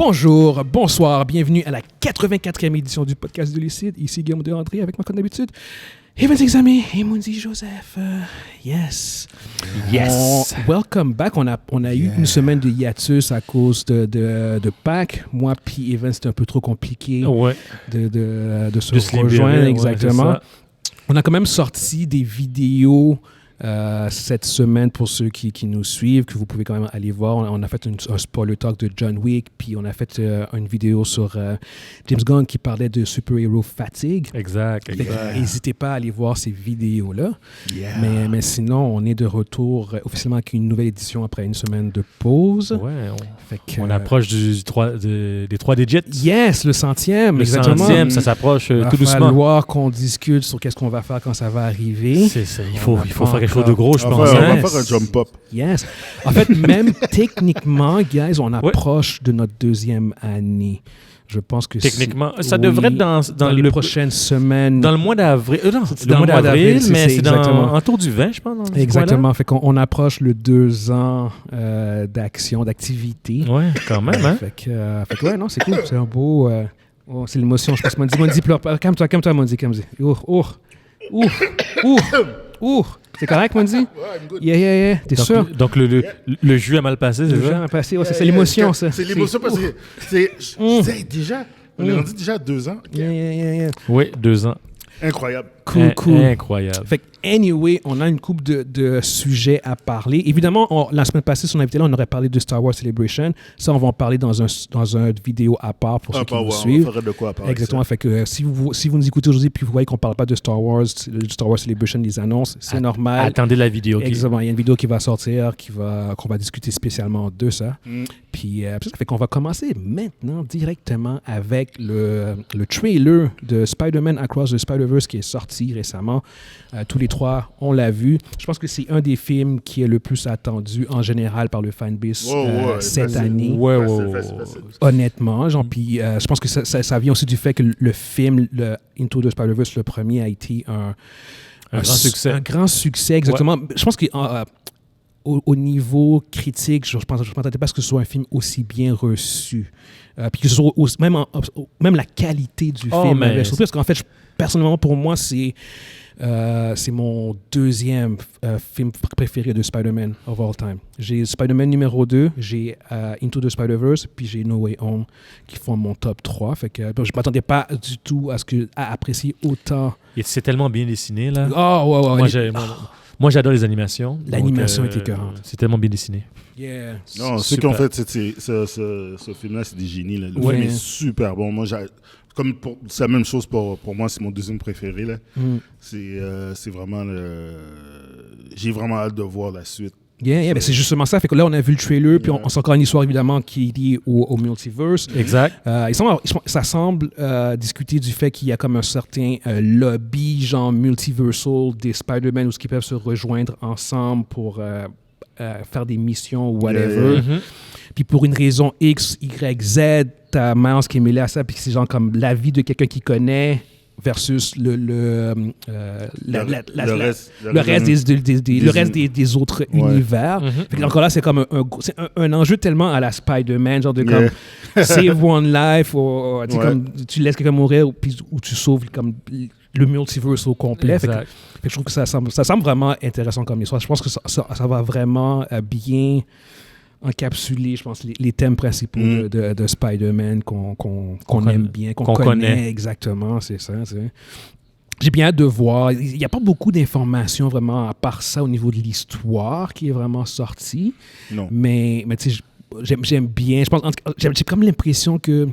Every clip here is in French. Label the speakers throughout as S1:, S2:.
S1: Bonjour, bonsoir, bienvenue à la 84e édition du podcast de Lucide. Ici Guillaume de André avec moi comme d'habitude. Evans Examé et Mundi Joseph. Yes. Welcome back. On a eu une semaine de hiatus à cause de Pâques. Moi puis Evans, c'était un peu trop compliqué de se rejoindre. Libérer, exactement. On a quand même sorti des vidéos cette semaine pour ceux qui nous suivent, que vous pouvez quand même aller voir. On a fait un spoiler talk de John Wick, puis on a fait une vidéo sur James Gunn qui parlait de super-héros fatigue.
S2: Exact.
S1: N'hésitez pas à aller voir ces vidéos-là.
S2: Yeah.
S1: Mais sinon, on est de retour officiellement avec une nouvelle édition après une semaine de pause.
S2: Ouais, on approche des 3 digits.
S1: Yes, le 100e.
S2: Le
S1: exactement.
S2: 100e, ça s'approche tout doucement.
S1: Il va falloir qu'on discute sur qu'est-ce qu'on va faire quand ça va arriver.
S2: C'est ça. Il faut faire quelque chose de gros, je pense.
S3: On va faire un jump up.
S1: Yes. En fait, même techniquement, guys, on approche de notre 2e année. Je pense que
S2: techniquement, ça devrait être dans
S1: les prochaines semaines.
S2: Dans le mois d'avril. Non,
S1: c'est le mois d'avril,
S2: mais c'est autour du 20, je pense.
S1: Exactement. Fait qu'on approche le 2 ans d'action, d'activité.
S2: Ouais, quand même. Hein?
S1: Fait que ouais, non, c'est cool. C'est un beau. C'est l'émotion. Je pense que Mondi pleure. Calme-toi, Mondi. C'est correct, Mondi?
S3: Ouais, I'm good.
S1: Yeah. T'es sûr?
S2: Donc, le jus a mal passé, c'est ça?
S1: Le jus a mal passé. Ouais, c'est l'émotion, ça.
S3: C'est l'émotion parce que c'est déjà... On est rendu déjà à 2 ans.
S1: Yeah.
S2: Oui, 2 ans.
S3: Incroyable.
S1: Cool.
S2: Incroyable.
S1: Fait que, anyway, on a une couple de sujets à parler. Évidemment, la semaine passée, si on avait été là, on aurait parlé de Star Wars Celebration. Ça, on va en parler dans une vidéo à part pour ceux qui nous suivent.
S3: On ferait de quoi à part.
S1: Exactement. Fait que si vous nous écoutez aujourd'hui puis vous voyez qu'on ne parle pas de Star Wars Celebration, des annonces, c'est normal.
S2: Attendez la vidéo.
S1: Exactement. Il y a une vidéo qui va sortir, qu'on va discuter spécialement de ça. Puis, ça fait qu'on va commencer maintenant directement avec le trailer de Spider-Man Across the Spider-Verse qui est sorti récemment. Tous les 3, on l'a vu. Je pense que c'est un des films qui est le plus attendu en général par le fanbase cette année. Honnêtement. Puis je pense que ça vient aussi du fait que le film, le Into the Spider-Verse, le premier, a été un
S2: grand succès.
S1: Un grand succès, exactement. Ouais. Je pense que au niveau critique, je ne m'attendais pas à ce que ce soit un film aussi bien reçu. Puis que ce soit même la qualité du film avait surpris. Parce qu'en fait, personnellement, pour moi, c'est mon 2e film préféré de Spider-Man of all time. J'ai Spider-Man numéro 2, j'ai Into the Spider-Verse, puis j'ai No Way Home qui font mon top 3. Fait que je ne m'attendais pas du tout à apprécier autant.
S2: Et c'est tellement bien dessiné, là.
S1: Ouais.
S2: Moi, j'adore les animations.
S1: L'animation est écœurante.
S2: C'est tellement bien dessiné.
S1: Yeah.
S3: Non, ceux qui ont fait ce film-là, c'est des génies. Là. Le film est super bon. Moi, c'est la même chose pour moi, c'est mon 2e préféré. Là. C'est vraiment... J'ai vraiment hâte de voir la suite.
S1: Yeah, ben c'est justement ça. Fait que là, on a vu le trailer, puis on sait encore une histoire, évidemment, qui est liée au multiverse.
S2: Exact.
S1: Ça semble discuter du fait qu'il y a comme un certain lobby, genre multiversal, des Spider-Man, où ils peuvent se rejoindre ensemble pour faire des missions ou whatever. Puis pour une raison X, Y, Z, t'as Miles qui est mêlé à ça, puis c'est genre comme la vie de quelqu'un qu'il connaît versus le reste des autres univers. Fait que encore là, c'est comme un enjeu tellement à la Spider-Man, genre de comme save one life, ou comme tu laisses quelqu'un mourir ou tu sauves comme le multiverse au complet. Fait que je trouve que ça semble vraiment intéressant comme histoire. Je pense que ça va vraiment bien encapsuler, je pense, les thèmes principaux de Spider-Man qu'on aime bien, qu'on connaît. Exactement, c'est ça. J'ai bien hâte de voir. Il n'y a pas beaucoup d'informations vraiment à part ça au niveau de l'histoire qui est vraiment sortie.
S3: Non.
S1: Mais tu sais, j'aime bien. J'ai comme l'impression que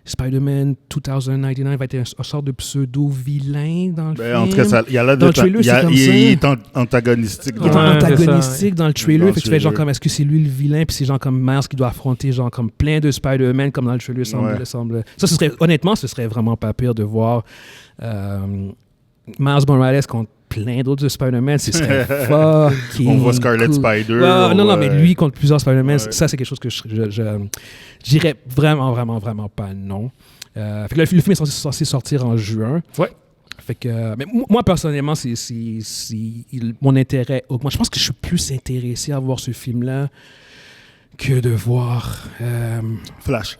S1: Spider-Man 2099 va être une sorte de pseudo-vilain dans le film.
S3: En tout cas, il y a là il est antagonistique.
S1: Il est antagonistique dans le trailer. Fait que tu fais genre comme, est-ce que c'est lui le vilain? Puis c'est genre comme Miles qui doit affronter genre comme plein de Spider-Man comme dans le trailer semble. Ça, honnêtement, ce serait vraiment pas pire de voir Miles Morales contre plein d'autres Spider-Man, ce serait fucking
S3: On voit Scarlet
S1: cool.
S3: Spider.
S1: Non, mais lui contre plusieurs Spider-Man, ça c'est quelque chose que je dirais vraiment pas non. Fait que là, le film est censé sortir en juin.
S2: Ouais.
S1: Fait que, mais moi, personnellement, mon intérêt augmente. Je pense que je suis plus intéressé à voir ce film-là que de voir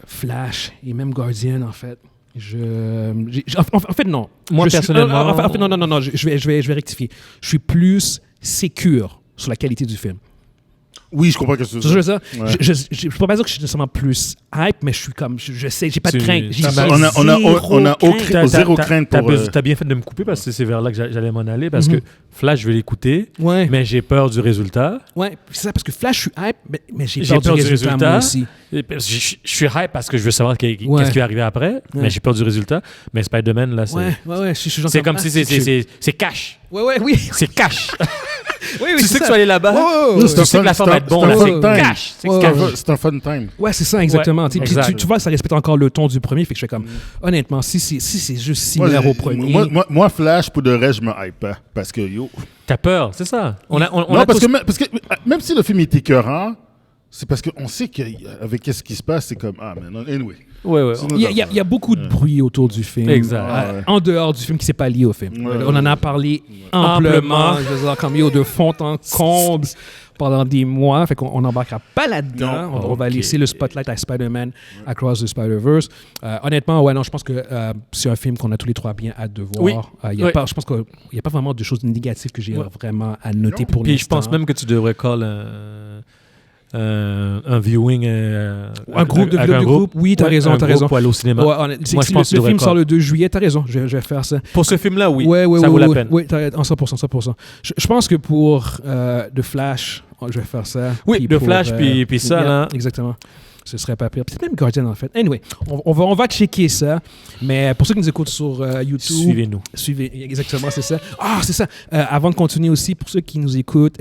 S3: Flash
S1: et même Guardian, en fait. En fait, non.
S2: Moi, personnellement...
S1: Non, je vais rectifier. Je suis plus sécure sur la qualité du film.
S3: Oui, je comprends que c'est ça.
S1: Je ne peux pas dire que je suis nécessairement plus hype, mais je suis comme, je sais, j'ai pas de crainte.
S3: On a zéro crainte pour...
S2: T'as bien fait de me couper parce que c'est vers là que j'allais m'en aller parce que Flash, je vais l'écouter, mais j'ai peur du résultat.
S1: Ouais, c'est ça, parce que Flash, je suis hype, mais j'ai peur du résultat moi aussi.
S2: Je suis hype parce que je veux savoir qu'est-ce qui va arriver après, mais j'ai peur du résultat. Mais Spider-Man, là, c'est comme si c'est cash.
S1: Oui.
S2: C'est cash.
S1: Oui,
S2: tu sais que tu vas aller là-bas, tu sais que la forme va être bonne, c'est cash.
S3: C'est un fun time.
S1: Ouais, c'est ça, exactement. Tu vois, ça respecte encore le ton du premier, fait que je fais comme, honnêtement, si c'est juste similaire au premier...
S3: Moi, Flash, pour de vrai, je me hype, parce que,
S2: T'as peur, c'est ça.
S3: Parce que même si le film est écœurant, c'est parce qu'on sait qu'avec ce qui se passe, c'est comme, anyway.
S1: Ouais. Il y a beaucoup de bruit autour du film.
S2: Exact.
S1: En dehors du film qui s'est pas lié au film. On en a parlé amplement. Je veux dire, comme de fond en comble pendant des mois. Fait qu'on n'embarquera pas là-dedans. On va laisser le spotlight à Spider-Man Across the Spider-Verse. Honnêtement, je pense que c'est un film qu'on a tous les trois bien hâte de voir. Je pense qu'il n'y a pas vraiment de choses négatives que j'ai vraiment à noter pour l'instant.
S2: Puis je pense même que tu devrais call un viewing
S1: un groupe de groupe. Oui, t'as raison.
S2: Pour aller au cinéma.
S1: Moi, je pense que le film sort le 2 juillet, t'as raison, je vais faire ça.
S2: Pour ce film-là, oui, ça vaut la peine.
S1: Oui, en 100%. Je pense que pour The Flash, je vais faire ça.
S2: Oui, The Flash, puis ça, là.
S1: Exactement. Ce serait pas pire. Peut-être même Guardian, en fait. Anyway, on va checker ça. Mais pour ceux qui nous écoutent sur YouTube... Suivez, exactement, c'est ça. C'est ça. Avant de continuer aussi, pour ceux qui nous écoutent...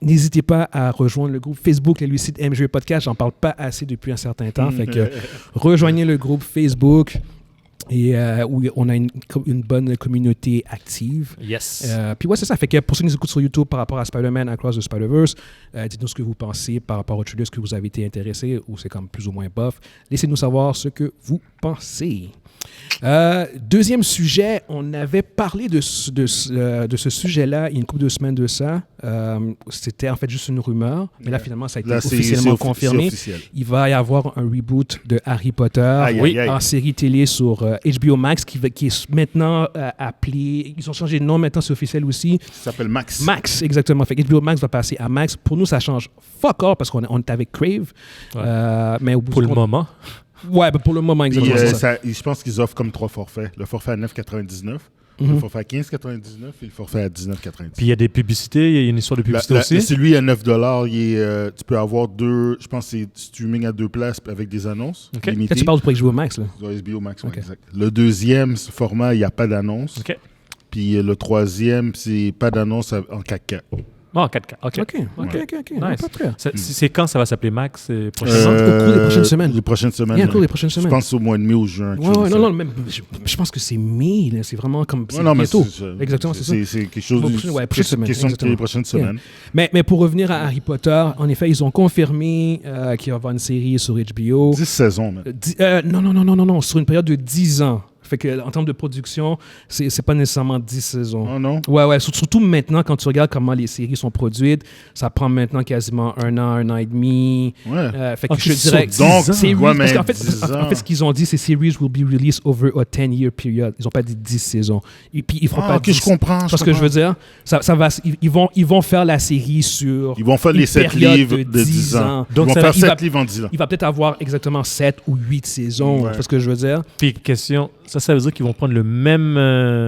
S1: n'hésitez pas à rejoindre le groupe Facebook, les Lucides MGE Podcast. J'en parle pas assez depuis un certain temps. Fait que rejoignez le groupe Facebook et où on a une bonne communauté active.
S2: Yes.
S1: Puis c'est ça. Fait que pour ceux qui nous écoutent sur YouTube par rapport à Spider-Man Across the Spider-Verse, dites-nous ce que vous pensez par rapport au trailer, est-ce que vous avez été intéressé ou c'est comme plus ou moins bof. Laissez-nous savoir ce que vous pensez. Deuxième sujet, on avait parlé de ce sujet-là il y a une couple de semaines de ça. C'était en fait juste une rumeur, mais là finalement ça a été officiellement confirmé. Il va y avoir un reboot de Harry Potter en série télé sur HBO Max qui est maintenant appelé. Ils ont changé de nom maintenant, c'est officiel aussi.
S3: Ça s'appelle Max.
S1: Max, exactement. Fait que HBO Max va passer à Max. Pour nous, ça change fuck all parce qu'on est avec Crave. Mais au bout
S2: pour le moment.
S1: Ouais, pour le moment, exactement.
S3: Je pense qu'ils offrent comme 3 forfaits. Le forfait à 9,99, le forfait à 15,99 et le forfait à 19,99.
S2: Puis il y a des publicités, il y a une histoire de publicité aussi.
S3: Celui à $9, tu peux avoir 2, je pense que c'est streaming à 2 places avec des annonces limitées.
S1: Là, tu parles pour HBO Max, là?
S3: HBO Max, exact. Le deuxième format, il n'y a pas d'annonce. Puis le troisième, c'est pas d'annonce en 4K.
S2: En 4K. OK.
S1: Nice.
S2: C'est quand ça va s'appeler Max?
S1: Au cours des prochaines semaines.
S3: Les prochaines semaines.
S1: Au cours des prochaines semaines.
S3: Je pense au mois de mai ou juin.
S1: Même, je pense que c'est mai. Là. C'est vraiment comme... C'est bientôt. Exactement, c'est ça.
S3: C'est quelque chose... question des prochaines semaines.
S1: Mais pour revenir à Harry Potter, en effet, ils ont confirmé qu'il va y avoir une série sur HBO.
S3: 10 saisons, même.
S1: Non. Sur une période de 10 ans. Fait que, en termes de production, c'est pas nécessairement 10 saisons.
S3: Oh non?
S1: Ouais. Surtout maintenant, quand tu regardes comment les séries sont produites, ça prend maintenant quasiment 1 an et demi.
S3: Ouais.
S1: Fait que je dirais...
S3: Donc,
S1: parce qu'en fait, ce qu'ils ont dit, c'est « Series will be released over a 10-year period ». Ils n'ont pas dit 10 saisons. Et puis, ils feront pas 10.
S3: Je comprends.
S1: Parce que je veux dire, ils vont faire la série sur...
S3: Ils vont faire les 7 livres de 10 ans.
S1: Donc,
S3: ils vont faire 7 livres en 10 ans.
S1: Il va peut-être avoir exactement 7 ou 8 saisons. C'est ce que je veux dire.
S2: Puis, question... Ça veut dire qu'ils vont prendre le même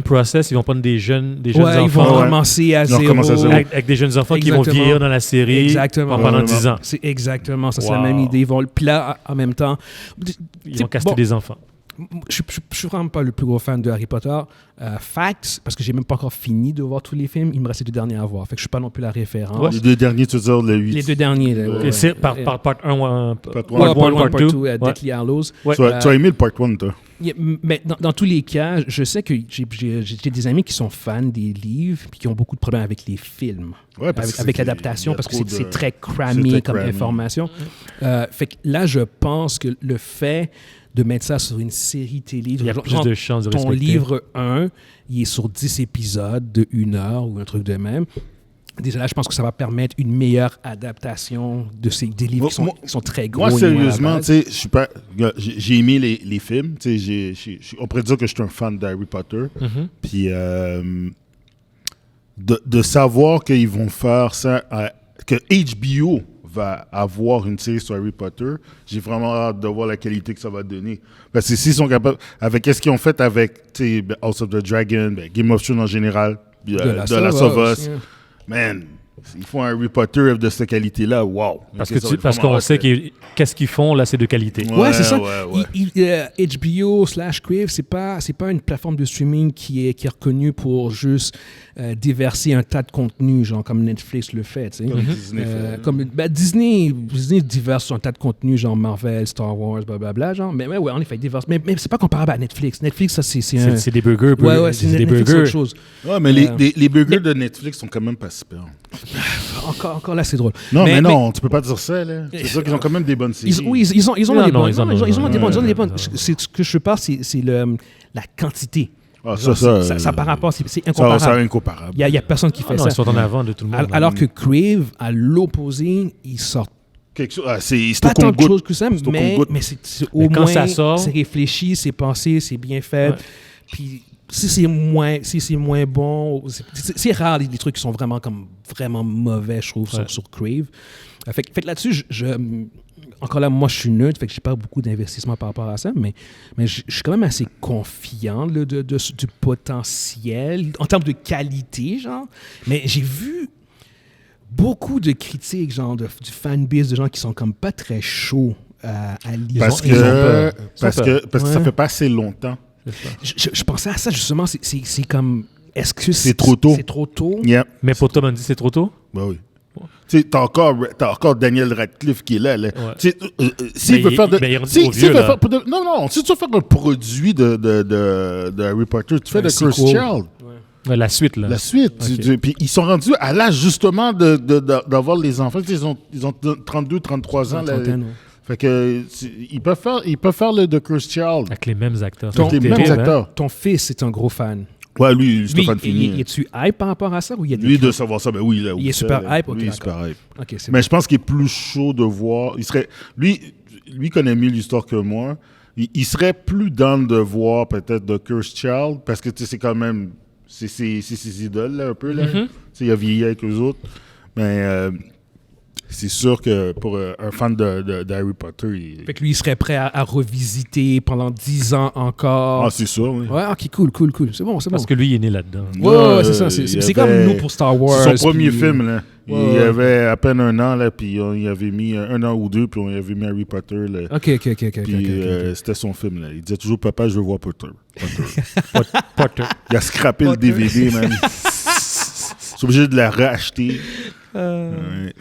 S2: process. Ils vont prendre des jeunes enfants.
S1: Ils vont commencer à zéro.
S2: Avec des jeunes enfants qui vont vieillir dans la série pendant 10 ans.
S1: C'est exactement ça. C'est la même idée. Puis là, en même temps...
S2: Ils vont caster des enfants.
S1: Je suis vraiment pas le plus gros fan de Harry Potter. Facts, parce que j'ai même pas encore fini de voir tous les films. Il me reste les 2 derniers à voir. Fait que je suis pas non plus la référence.
S3: Les 2 derniers, tu veux dire le 8.
S1: Les 2 derniers.
S2: C'est par part 1 ou
S1: part 2, Deathly Hallows.
S3: Tu as aimé le part 1, toi?
S1: Mais dans tous les cas, je sais que j'ai des amis qui sont fans des livres et qui ont beaucoup de problèmes avec les films.
S3: Ouais,
S1: avec l'adaptation, parce que c'est très cramé comme information. Fait que là, je pense que le fait de mettre ça sur une série télé.
S2: Il y a plus de chances de respecter.
S1: Ton livre 1, il est sur 10 épisodes de 1 heure ou un truc de même. déjà là, je pense que ça va permettre une meilleure adaptation des livres qui sont très gros.
S3: Moi, sérieusement, j'ai aimé les films. On pourrait dire que je suis un fan d'Harry Potter. Puis de savoir qu'ils vont faire ça, que HBO va avoir une série sur Harry Potter, j'ai vraiment hâte de voir la qualité que ça va donner. Parce que s'ils sont capables, avec ce qu'ils ont fait avec House of the Dragon, Game of Thrones en général, de Last of Us, man, ils font un Harry Potter de cette qualité-là, wow.
S2: Parce qu'on sait qu'est-ce qu'ils font, là, c'est de qualité.
S1: Ouais, c'est ça. HBO/Crave, c'est pas une plateforme de streaming qui est reconnue pour juste déverser un tas de contenu, genre comme Netflix le fait. Comme Disney. Disney diverse un tas de contenu, genre Marvel, Star Wars, blablabla, genre. Mais ouais, en effet, diverse. Mais c'est pas comparable à Netflix. Netflix, ça, c'est
S2: des burgers.
S1: Ouais, c'est des burgers. C'est autre chose.
S3: Ouais, mais les burgers de Netflix sont quand même pas super.
S1: Encore là, c'est drôle.
S3: Non, mais non, tu peux pas dire ça, là. C'est sûr qu'ils ont quand même des bonnes séries.
S1: Ils ont des bonnes. Ce que je parle, c'est la quantité.
S3: Ah, ça
S1: par rapport, c'est incomparable.
S3: Ça, incomparable.
S1: Il y a personne qui fait ça.
S2: Ils sont en avant de tout le monde.
S1: Alors que Crave, à l'opposé, ils sortent
S3: c'est
S1: pas tant de choses que ça, mais c'est au moins,
S2: ça sort,
S1: c'est réfléchi, c'est pensé, c'est bien fait. Ouais. Puis si c'est moins bon, c'est rare les trucs qui sont vraiment mauvais, je trouve, sur Crave. Fait là-dessus, encore là, moi, je suis neutre, fait que j'ai pas beaucoup d'investissement par rapport à ça, mais je suis quand même assez confiant du potentiel, en termes de qualité, genre. Mais j'ai vu beaucoup de critiques, genre, du fanbase, de gens qui sont comme pas très chauds à lire.
S3: Parce que ça fait pas assez longtemps.
S1: Je pensais à ça, justement, c'est comme... Est-ce que
S3: c'est trop tôt?
S1: C'est trop tôt?
S3: Yeah.
S2: Mais pour Tom Andy, c'est trop tôt?
S3: Ben oui. Tu sais, t'as encore Daniel Radcliffe qui est là.
S2: Ouais.
S3: S'il veut faire
S2: si tu
S3: veux faire un produit de Harry Potter, tu fais The Cursed Child.
S2: Ouais, la suite, là.
S3: La suite. Okay. Puis ils sont rendus à l'âge, justement, d'avoir les enfants. Ils ont 32, 33 ans. Fait que ils peuvent faire le The Cursed Child.
S2: Avec les mêmes acteurs.
S1: Ton fils est un gros fan.
S3: Ouais, lui, Stéphane Fini.
S1: Es-tu hype par rapport à ça? Ou il y a
S3: lui, de savoir ça, ben oui. Là,
S1: il est super hype?
S3: Lui, il est super hype.
S1: Okay,
S3: mais je pense qu'il est plus chaud de voir... Lui connaît mieux l'histoire que moi. Il serait plus down de voir peut-être The Cursed Child, parce que c'est quand même... C'est ses idoles, là, un peu. Là. Il a vieilli avec eux autres. Mais... c'est sûr que pour un fan d'Harry Potter...
S1: Fait que lui, il serait prêt à revisiter pendant 10 ans encore.
S3: Ah, c'est sûr, oui.
S1: Ouais, ok, cool. C'est bon.
S2: Parce que lui, il est né là-dedans.
S1: Ouais, c'est ça. C'est comme nous pour Star Wars.
S3: C'est son premier film, là. Il avait à peine 1 an, là, puis on y avait mis 1 an ou 2, puis on y avait mis Harry Potter, là.
S1: Ok.
S3: Puis c'était son film, là. Il disait toujours, papa, je veux voir Potter. Potter. Il a scrappé le DVD, man. C'est obligé de la racheter. Ouais.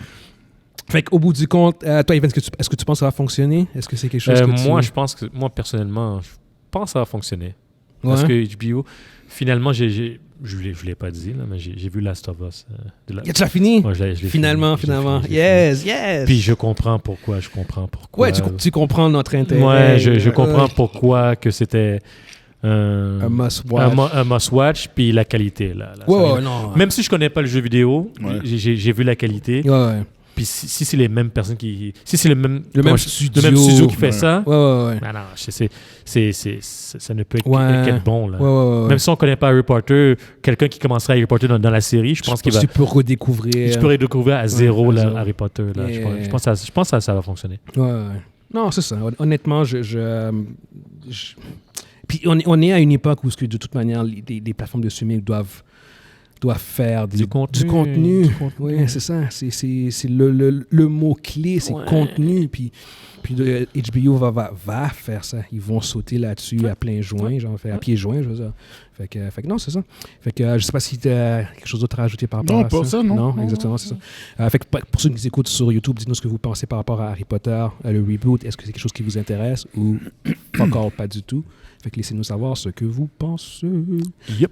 S1: Fait qu'au bout du compte, toi, Evan, est-ce que tu penses que ça va fonctionner? Est-ce que c'est quelque chose que
S2: moi, personnellement, je pense que ça va fonctionner.
S1: Ouais.
S2: Parce que HBO, finalement, je ne l'ai pas dit, là, mais j'ai vu Last of Us.
S1: Tu l'as fini?
S2: Ouais, je l'ai
S1: finalement.
S2: Fini.
S1: Yes.
S2: Puis je comprends pourquoi.
S1: Ouais, tu comprends notre intérêt.
S2: Ouais, je comprends pourquoi que c'était... un
S1: must-watch.
S2: Un must-watch, puis la qualité. Là,
S1: non.
S2: Même si je ne connais pas le jeu vidéo, j'ai vu la qualité.
S1: Ouais.
S2: Puis si c'est les mêmes personnes qui... Si c'est le même
S1: studio
S2: qui fait ça...
S1: Ouais.
S2: Non, ça ne peut qu'être bon. Là.
S1: Ouais.
S2: Même si on ne connaît pas Harry Potter, quelqu'un qui commencerait Harry Potter dans la série, je pense qu'il va...
S1: Tu peux redécouvrir...
S2: Tu peux redécouvrir à zéro Harry Potter. Là. Je pense que ça va fonctionner.
S1: Ouais. Non, c'est ça. Honnêtement, Puis on est à une époque où, de toute manière, les plateformes de streaming doivent faire du contenu. Oui, c'est ça. C'est le mot-clé, c'est contenu. Puis HBO va faire ça. Ils vont sauter là-dessus à plein joint, à pieds joints, je veux dire. Fait que non, c'est ça. Fait que je sais pas si tu as quelque chose d'autre à rajouter par rapport à ça.
S3: Non, pas ça, non.
S1: Non, exactement, c'est ça. Fait que pour ceux qui nous écoutent sur YouTube, dites-nous ce que vous pensez par rapport à Harry Potter, le reboot. Est-ce que c'est quelque chose qui vous intéresse ou encore pas du tout? Fait que laissez-nous savoir ce que vous pensez.
S2: Yep.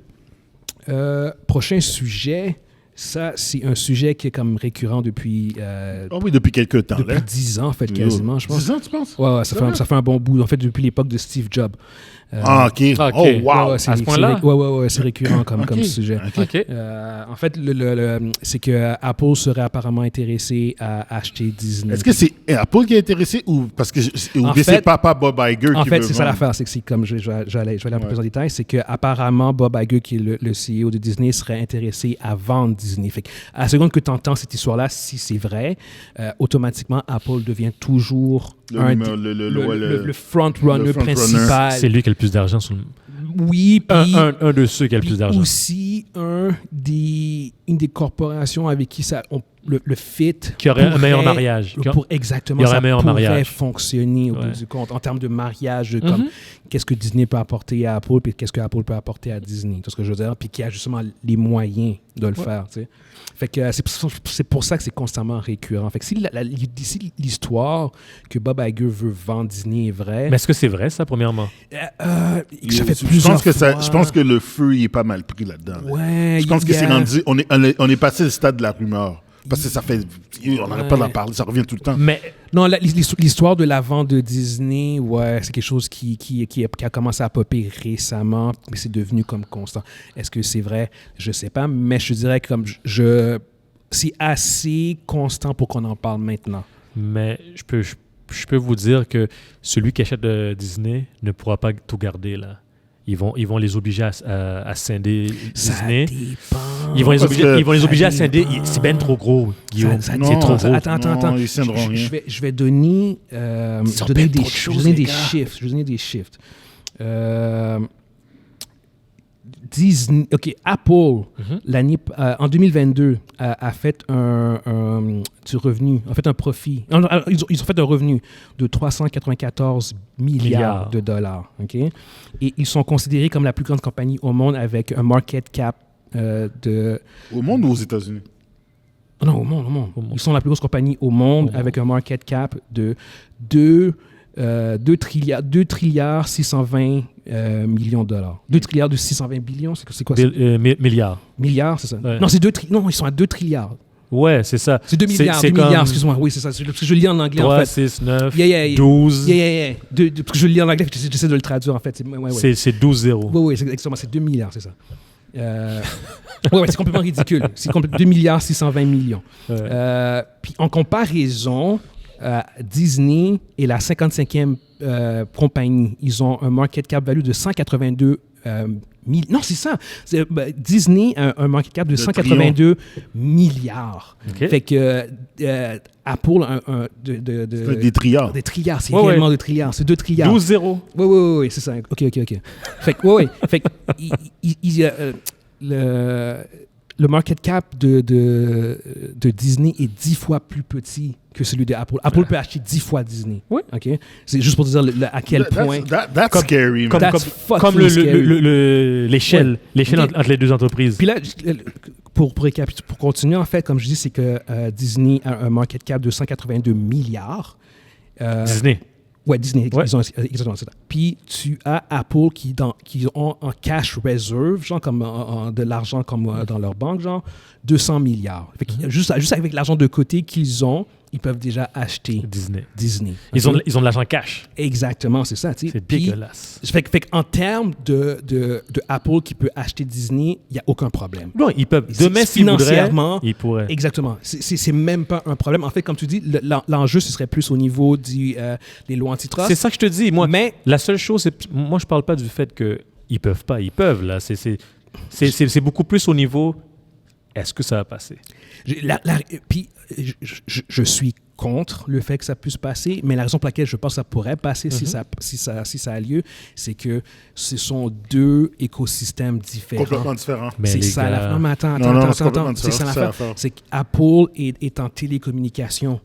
S1: Prochain sujet, ça, c'est un sujet qui est comme récurrent depuis...
S3: depuis quelques temps.
S1: Depuis 10 ans, en fait, quasiment, je pense.
S3: 10 ans, tu penses?
S1: Ouais, ça fait un bon bout. En fait, depuis l'époque de Steve Jobs.
S3: OK. Oh, wow!
S2: À ce point-là?
S1: Ouais, c'est récurrent comme sujet.
S2: OK.
S1: En fait, c'est que Apple serait apparemment intéressé à acheter Disney.
S3: Est-ce que c'est Apple qui est intéressé ou parce que c'est papa Bob Iger qui veut
S1: En fait, c'est
S3: vendre?
S1: ça l'affaire. C'est que comme je vais aller un peu plus en détail, c'est qu'apparemment, Bob Iger, qui est le CEO de Disney, serait intéressé à vendre Disney. Fait à la seconde que tu entends cette histoire-là, si c'est vrai, automatiquement, Apple devient toujours le front-runner principal.
S2: C'est lui qui a le plus d'argent sur le...
S1: Oui, puis...
S2: Un de ceux qui a le plus d'argent.
S1: Aussi, une des corporations avec qui le fit...
S2: Qui aurait un meilleur mariage.
S1: Exactement,
S2: il y aurait
S1: ça
S2: un meilleur
S1: pourrait
S2: mariage.
S1: fonctionner au bout du compte. En termes de mariage, comme qu'est-ce que Disney peut apporter à Apple, puis qu'est-ce que Apple peut apporter à Disney. Tu vois ce que je veux dire? Puis qui a justement les moyens de le faire, tu sais. Fait que c'est pour ça que c'est constamment récurrent. Fait que si l'histoire que Bob Iger veut vendre Disney est vraie...
S2: Mais est-ce que c'est vrai, ça, premièrement?
S3: Je pense que le feu, il est pas mal pris là-dedans.
S1: Ouais,
S3: je pense que c'est rendu... On est passé le stade de la rumeur. Parce que ça fait... On n'arrête pas d'en parler, ça revient tout le temps.
S1: Mais non, l'histoire de la vente de Disney, c'est quelque chose qui a commencé à popper récemment, mais c'est devenu comme constant. Est-ce que c'est vrai? Je sais pas, mais je dirais que c'est assez constant pour qu'on en parle maintenant.
S2: Mais je peux vous dire que celui qui achète de Disney ne pourra pas tout garder, là. Ils vont les obliger à scinder Disney.
S1: Ça dépend.
S2: Ils vont les obliger à scinder. C'est ben trop gros, Guillaume. C'est trop gros.
S1: Attends. Je vais donner des chiffres. Disney, Apple, en 2022, a fait du revenu, un profit. Ils ont fait un revenu de 394 milliards de dollars. Okay? Et ils sont considérés comme la plus grande compagnie au monde avec un market cap de...
S3: Au monde ou aux États-Unis?
S1: Non, au monde. Ils sont la plus grosse compagnie au monde avec un market cap de 2 trilliards 620 millions de dollars. 2 trilliards de 620 billions, c'est quoi ça?
S2: Milliards.
S1: Milliards, c'est ça?
S2: Ouais.
S1: Non, ils sont à 2 trilliards.
S2: Ouais, c'est ça.
S1: C'est 2 milliards, 2 milliards, excuse-moi. Oui, c'est ça. Parce que je lis en anglais,
S2: 3,
S1: en fait.
S2: 6, 9, 12.
S1: Parce que je lis en anglais, j'essaie de le traduire, en fait.
S2: C'est 12-0.
S1: Oui, exactement. C'est 2 milliards, c'est ça. C'est complètement ridicule. C'est 2 milliards 620 millions. Ouais. Puis en comparaison... Disney est la 55e compagnie. Ils ont un market cap value de 182 non, c'est ça. Disney a un market cap de 182 milliards.
S2: Okay.
S1: Fait que Apple
S3: des trilliards.
S1: Des trilliards, c'est réellement des trilliards. C'est 2 trilliards.
S2: 12-0.
S1: Oui, c'est ça. OK. Fait que, Fait que, le market cap de Disney est 10 fois plus petit que celui de Apple. Apple peut acheter 10 fois Disney.
S2: Oui.
S1: Okay? C'est juste pour dire à quel point...
S3: That's scary, man.
S2: Comme l'échelle entre les deux entreprises.
S1: Puis là, pour continuer, en fait, comme je dis, c'est que Disney a un market cap de 182 milliards.
S2: Disney.
S1: Ouais, Disney, exactement, c'est ça. Puis tu as Apple qui ont en cash reserve, genre comme de l'argent comme dans leur banque, genre 200 milliards. Fait que juste avec l'argent de côté qu'ils ont, ils peuvent déjà acheter Disney.
S2: Ils ont de l'argent cash.
S1: Exactement, c'est ça.
S2: C'est dégueulasse.
S1: Fait qu'en termes de Apple qui peut acheter Disney, il n'y a aucun problème.
S2: Non, ils peuvent. Demain, s'ils voudraient, ils pourraient.
S1: Exactement. C'est même pas un problème. En fait, comme tu dis, l'enjeu, ce serait plus au niveau des lois antitrust.
S2: C'est ça que je te dis. Mais la seule chose, moi, je parle pas du fait qu'ils peuvent pas. Ils peuvent, là. C'est beaucoup plus au niveau... Est-ce que ça va passer?
S1: Puis, je suis contre le fait que ça puisse passer, mais la raison pour laquelle je pense que ça pourrait passer si ça a lieu, c'est que ce sont deux écosystèmes différents.
S3: Complètement différents.
S1: C'est ça l'affaire. Non, mais attends. C'est ça l'affaire. C'est qu'Apple est en télécommunication.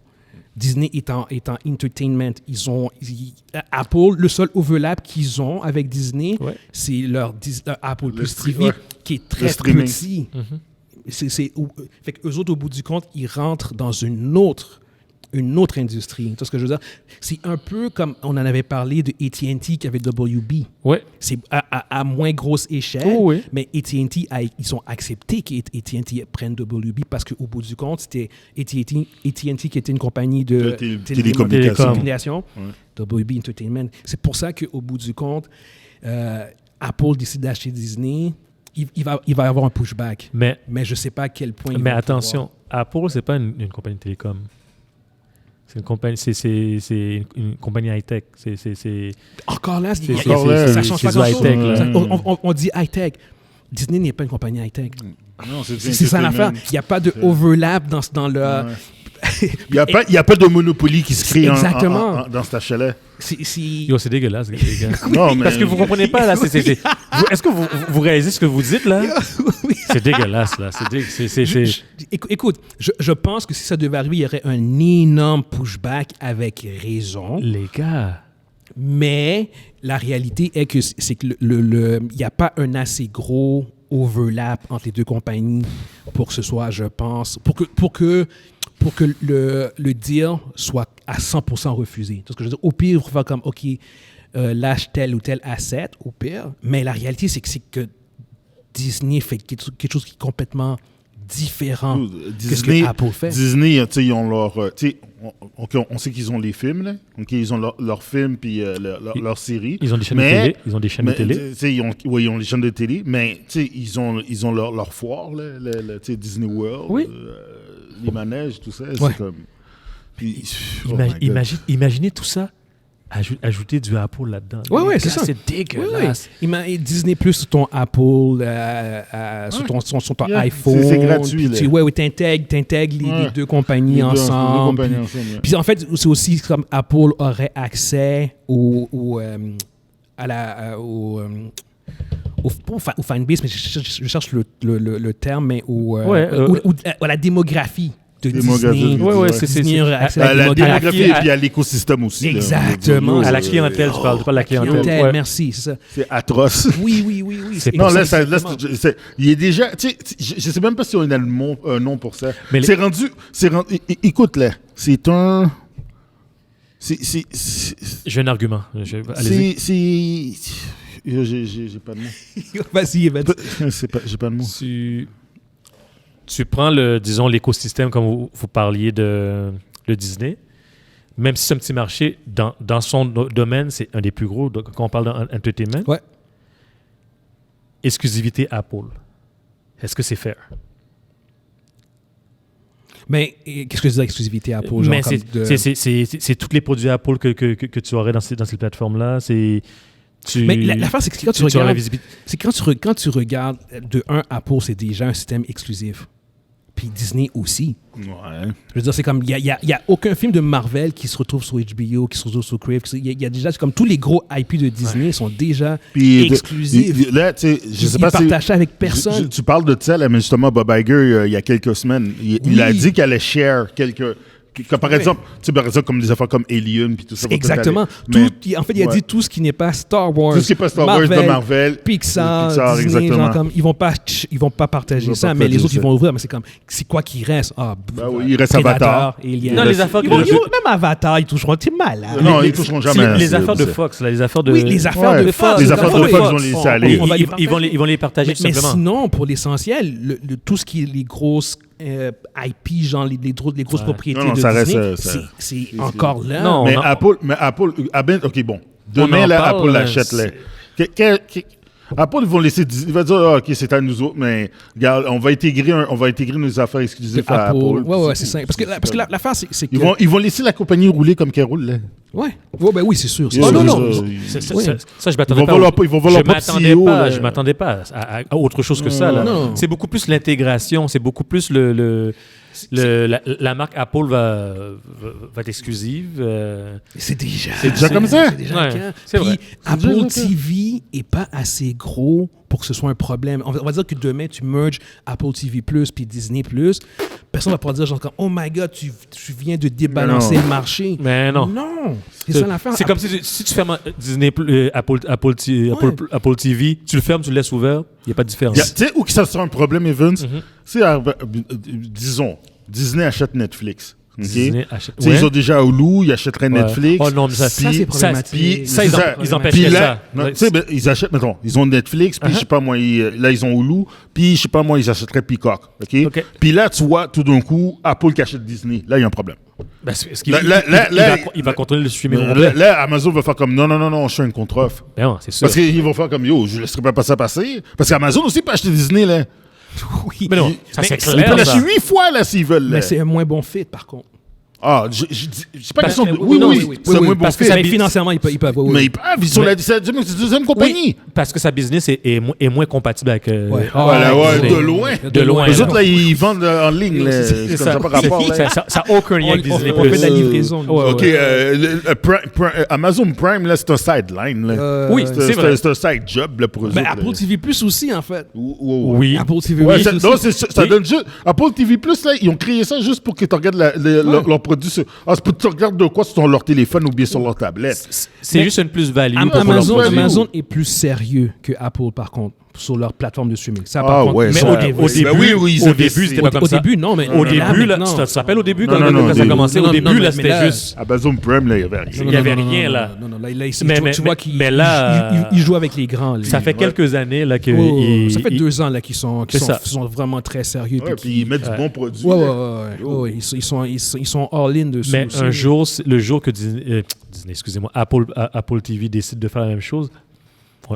S1: Disney est en entertainment. Apple, le seul overlap qu'ils ont avec Disney, c'est leur Apple Plus TV, qui est très petit. Fait qu'eux autres, au bout du compte, ils rentrent dans une autre une autre industrie. Tu vois ce que je veux dire? C'est un peu comme on en avait parlé de AT&T qui avait WB.
S2: Ouais.
S1: C'est à moins grosse échelle,
S2: Oui.
S1: mais AT&T, ils ont accepté qu'AT&T prenne WB parce qu'au bout du compte, c'était AT&T qui était une compagnie de télécommunications, WB Entertainment. C'est pour ça qu'au bout du compte, Apple décide d'acheter Disney. Il va y avoir un pushback. Mais je ne sais pas à quel point...
S2: Mais attention, Apple, ce n'est pas une compagnie de télécom. C'est une compagnie, c'est une compagnie high-tech.
S1: Encore là,
S3: ça
S1: change pas grand-chose. On dit high-tech. Disney n'est pas une compagnie high-tech.
S3: Non, c'est
S1: ça l'affaire. Il n'y a pas de overlap dans le...
S3: Il n'y a pas de monopoly qui se crée dans cet HLA.
S2: C'est dégueulasse, les gars.
S3: Non, mais...
S2: Parce que vous ne comprenez pas, là. Est-ce que vous réalisez ce que vous dites, là? C'est dégueulasse, là.
S1: Écoute, je pense que si ça devait arriver, il y aurait un énorme pushback avec raison.
S2: Les gars...
S1: Mais la réalité est que c'est que il n'y a pas un assez gros overlap entre les deux compagnies pour que ce soit, je pense, pour que le deal soit à 100% refusé. C'est ce que je veux dire. Au pire, il faut faire comme, OK, lâche tel ou tel asset, au pire. Mais la réalité, c'est que Disney fait quelque chose qui est complètement différent de ce que Apple fait.
S3: Disney, ils ont leur... on sait qu'ils ont les films, là. Ils ont leurs films puis leurs séries.
S2: Ils ont des chaînes de télé. Ils ont des chaînes de télé.
S3: Ils ont les chaînes de télé, mais ils ont leur foire, là, Disney World,
S2: oui.
S3: Les manèges, tout ça.
S1: Ouais.
S3: C'est comme... Puis,
S2: imaginez tout ça. Ajouter du Apple là-dedans.
S1: Ouais, c'est ça.
S2: C'est dégueulasse.
S1: Disney Plus sur ton Apple, sur ton iPhone.
S3: C'est gratuit.
S1: Oui, t'intègres les deux compagnies ensemble. Puis en fait, c'est aussi comme Apple aurait accès au fanbase, mais je cherche le terme, mais à la démographie. De Disney.
S2: C'est
S3: à la démographie et puis à l'écosystème aussi.
S1: Exactement.
S2: À la clientèle, je parle pas de la clientèle.
S1: Merci, c'est ça.
S3: C'est atroce.
S1: Oui.
S3: Non, là, il est déjà... Tu sais, je sais même pas si on a un nom pour ça. Mais c'est rendu... Écoute, là, c'est un...
S2: J'ai un argument.
S3: Allez-y. J'ai pas de mots.
S1: Vas-y,
S3: j'ai pas de mots.
S2: Tu prends l'écosystème comme vous parliez de Disney, même si c'est un petit marché, dans son domaine, c'est un des plus gros, quand on parle d'entertainment.
S1: Ouais.
S2: Exclusivité Apple. Est-ce que c'est fair?
S1: Mais qu'est-ce que c'est exclusivité Apple?
S2: Mais c'est tous les produits Apple que tu aurais dans ces plateformes-là.
S1: Mais l'affaire, c'est que quand tu regardes de un, Apple, c'est déjà un système exclusif. Puis Disney aussi.
S3: Ouais.
S1: Je veux dire, c'est comme, il n'y a aucun film de Marvel qui se retrouve sur HBO, qui se retrouve sur Crave. Il y a déjà, c'est comme tous les gros IP de Disney sont déjà exclusifs.
S3: Là, tu sais, je sais pas si...
S1: Ils partagent avec personne.
S3: Tu parles de ça, là, mais justement, Bob Iger, il y a quelques semaines, il a dit qu'il allait share quelques... Par exemple, comme des affaires comme Alien puis tout ça.
S1: Exactement. En fait, il a dit tout ce qui n'est pas Star Wars.
S3: Tout ce qui n'est pas Star Wars de Marvel.
S1: Pixar, Disney, genre comme, ils vont pas partager ça, mais les autres, ils vont ouvrir. Mais c'est quoi qui reste?
S3: Il reste Avatar.
S1: Alien.
S2: Non, les affaires...
S1: Même Avatar, ils toucheront. T'es malade.
S3: Non, ils toucheront jamais.
S2: Les affaires de Fox, là, les affaires de...
S1: Oui, les affaires de Fox.
S3: Les affaires de Fox, ils vont les laisser aller.
S2: Ils vont les partager tout simplement.
S1: Mais sinon, pour l'essentiel, tout ce qui est les grosses IP, genre les grosses propriétés de Disney, c'est encore là.
S3: Non, mais Apple, OK, bon. Demain, là, Apple l'achète. Apple, ils vont laisser... Ils vont dire, OK, c'est à nous autres, mais regarde, on va intégrer nos affaires exclusives à Apple.
S1: Ouais, c'est simple. Parce que l'affaire, c'est que...
S3: Ils vont laisser la compagnie rouler comme qu'elle roule, là.
S1: Ouais, ben oui, c'est sûr.
S2: Non. Ça, je m'attendais pas. Je m'attendais pas à autre chose que ça. Là. C'est beaucoup plus l'intégration, c'est beaucoup plus la marque Apple va être exclusive.
S1: C'est déjà
S3: comme ça.
S1: C'est déjà
S2: c'est vrai.
S1: Apple TV n'est pas assez gros pour que ce soit un problème. On va dire que demain, tu merges Apple TV+, puis Disney+, personne va pouvoir dire genre, oh my God, tu viens de débalancer le marché.
S2: Mais non.
S1: Non. C'est ça l'affaire.
S2: C'est comme si tu fermes Disney, Apple TV, tu le fermes, tu le laisses ouvert, il n'y a pas de différence.
S3: Tu sais où que ça sera un problème, Evans? C'est, disons, Disney achète Netflix. Okay? Ils ont déjà Hulu, ils achèteraient Netflix.
S2: Oh non, mais ça
S1: c'est problématique.
S2: Ils empêcheraient ça.
S3: Ils achètent, mettons, ils ont Netflix, puis je sais pas moi, là ils ont Hulu, puis je sais pas moi, ils achèteraient Peacock. OK? Puis là, tu vois, tout d'un coup, Apple qui achète Disney. Là, il y a un problème.
S2: Il va contrôler le streaming.
S3: Là, Amazon va faire comme non, je fais une contre-offre.
S2: C'est sûr.
S3: Parce qu'ils vont faire comme yo, je ne laisserai pas ça passer. Parce qu'Amazon aussi peut acheter Disney, là.
S1: Oui.
S2: Mais non, ça c'est clair.
S3: Ils peuvent l'acheter 8 fois, là, s'ils veulent.
S1: Mais c'est un moins bon fit, par contre.
S3: Ah, je sais pas question de.
S1: Oui,
S3: c'est moins bon
S1: parce que financièrement, ils peuvent.
S3: Mais ils peuvent, ils sont la deuxième compagnie.
S2: Parce que sa business est moins compatible avec.
S3: De loin. Les autres, là, ils vendent en ligne. Ça n'a pas rapport.
S2: Ça n'a aucun lien avec Disney+.
S1: On fait de la livraison.
S3: OK, Amazon Prime, là, c'est un sideline.
S2: Oui, c'est vrai.
S3: C'est un side job pour eux autres.
S1: Apple TV Plus aussi, en fait.
S2: Oui.
S1: Apple TV Plus.
S3: Non, ça donne juste. Apple TV Plus, là, ils ont créé ça juste pour que tu regardes leur produit. Tu regardes de quoi sur leur téléphone ou bien sur leur tablette.
S2: C'est juste une plus-value.
S1: Amazon est plus sérieux que Apple, par contre, sur leur plateforme de streaming. Ça, par contre,
S2: mais au début, c'était pas comme ça.
S1: Au début, non, mais
S2: au début, là, ça te rappelle au début quand ça a commencé. Au début, là, c'était juste.
S3: Amazon Prime, là, il y avait rien.
S2: Il y avait rien là.
S1: Non, là, tu vois qu'ils jouent avec les grands.
S2: Ça fait quelques années là que.
S1: Ça fait 2 ans là qu'ils sont vraiment très sérieux.
S3: Puis ils mettent du bon produit.
S1: Ouais, ils sont all-in dessus.
S2: Mais le jour que Disney, excusez-moi, Apple TV décide de faire la même chose,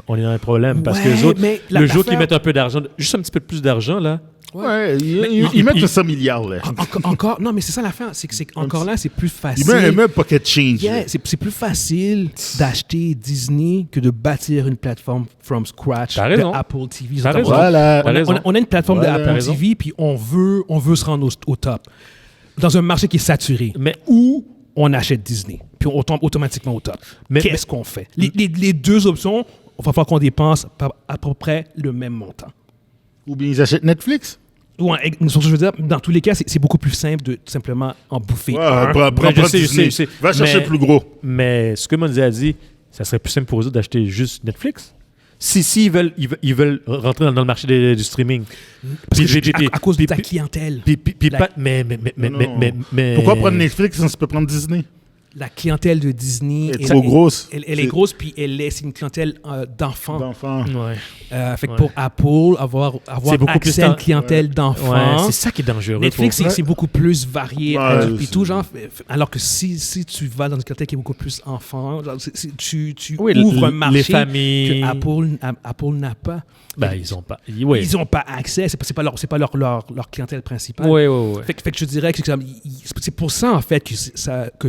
S2: on est dans un problème parce que les autres, le jour qu'ils mettent un peu d'argent, juste un petit peu plus d'argent là.
S3: Ouais, ils mettent 100 milliards là.
S1: Encore, non, mais c'est ça l'affaire, c'est que encore là, c'est plus facile.
S3: Ils mettent pocket change.
S1: C'est plus facile d'acheter Disney que de bâtir une plateforme from scratch
S2: de
S1: Apple TV.
S3: Voilà.
S1: On a une plateforme de Apple TV, puis on veut se rendre au top. Dans un marché qui est saturé.
S2: Mais
S1: où on achète Disney, puis on tombe automatiquement au top. Qu'est-ce qu'on fait? Les deux options, il va falloir qu'on dépense à peu près le même montant.
S3: Ou bien ils achètent Netflix.
S1: Ce que je veux dire, dans tous les cas, c'est beaucoup plus simple de simplement en bouffer.
S3: Va chercher le plus gros.
S2: Mais ce que Monzi a dit, ça serait plus simple pour eux d'acheter juste Netflix. S'ils veulent rentrer dans le marché du streaming.
S1: À cause de ta clientèle.
S3: Mais pourquoi prendre Netflix quand tu peux prendre Disney?
S1: La clientèle de Disney
S3: est trop grosse.
S1: Elle est grosse, puis c'est une clientèle d'enfants.
S2: Ouais.
S1: Fait que pour Apple, avoir accès à une clientèle d'enfants,
S2: c'est ça qui est dangereux.
S1: Netflix, c'est beaucoup plus varié. Puis tout, genre, alors que si tu vas dans une clientèle qui est beaucoup plus enfant, genre, tu ouvres un marché que Apple n'a pas.
S2: Ils n'ont pas.
S1: Ils n'ont pas accès. C'est pas leur clientèle principale. Fait que je dirais que c'est pour ça, en fait, que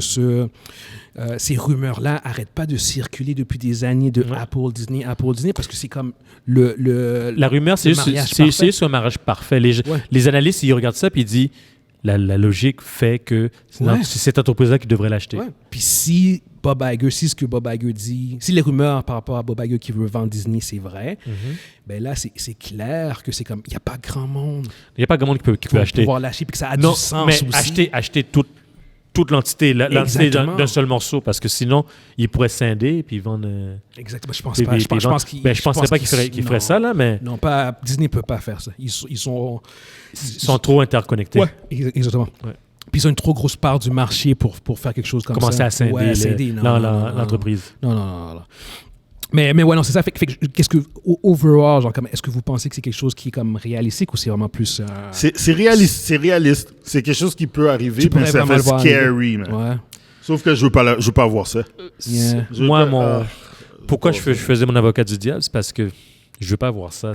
S1: ces rumeurs-là n'arrêtent pas de circuler depuis des années de Apple Disney, parce que c'est comme
S2: la rumeur, c'est juste un mariage parfait. Les analystes, ils regardent ça et ils disent la logique fait que c'est cette entreprise-là qui devrait l'acheter.
S1: Puis si ce que Bob Iger dit, si les rumeurs par rapport à Bob Iger qui veut vendre Disney, c'est vrai, ben là, c'est clair que c'est comme, il n'y a pas grand monde.
S2: Il n'y a pas grand monde qui peut acheter.
S1: Pouvoir l'acheter, puis que ça a du sens
S2: mais
S1: aussi.
S2: Acheter toute l'entité d'un seul morceau, parce que sinon, ils pourraient scinder et puis vendre...
S1: Exactement. Je pense pas. Je
S2: penserais pas qu'ils feraient ça, là, mais...
S1: Non, Disney ne peut pas faire ça. Ils sont
S2: trop interconnectés.
S1: Oui, exactement. Ouais. Puis ils ont une trop grosse part du marché pour faire quelque chose comme
S2: ça. Commencer à scinder l'entreprise.
S1: Non. Mais ouais, non, c'est ça. Fait que qu'est-ce que, overall, genre, est-ce que vous pensez que c'est quelque chose qui est comme réalistique ou c'est vraiment plus...
S3: C'est réaliste. C'est quelque chose qui peut arriver, mais ça fait scary, man. Ouais. Sauf que je veux pas voir ça.
S2: Moi, pourquoi je faisais mon avocat du diable, c'est parce que je veux pas voir ça.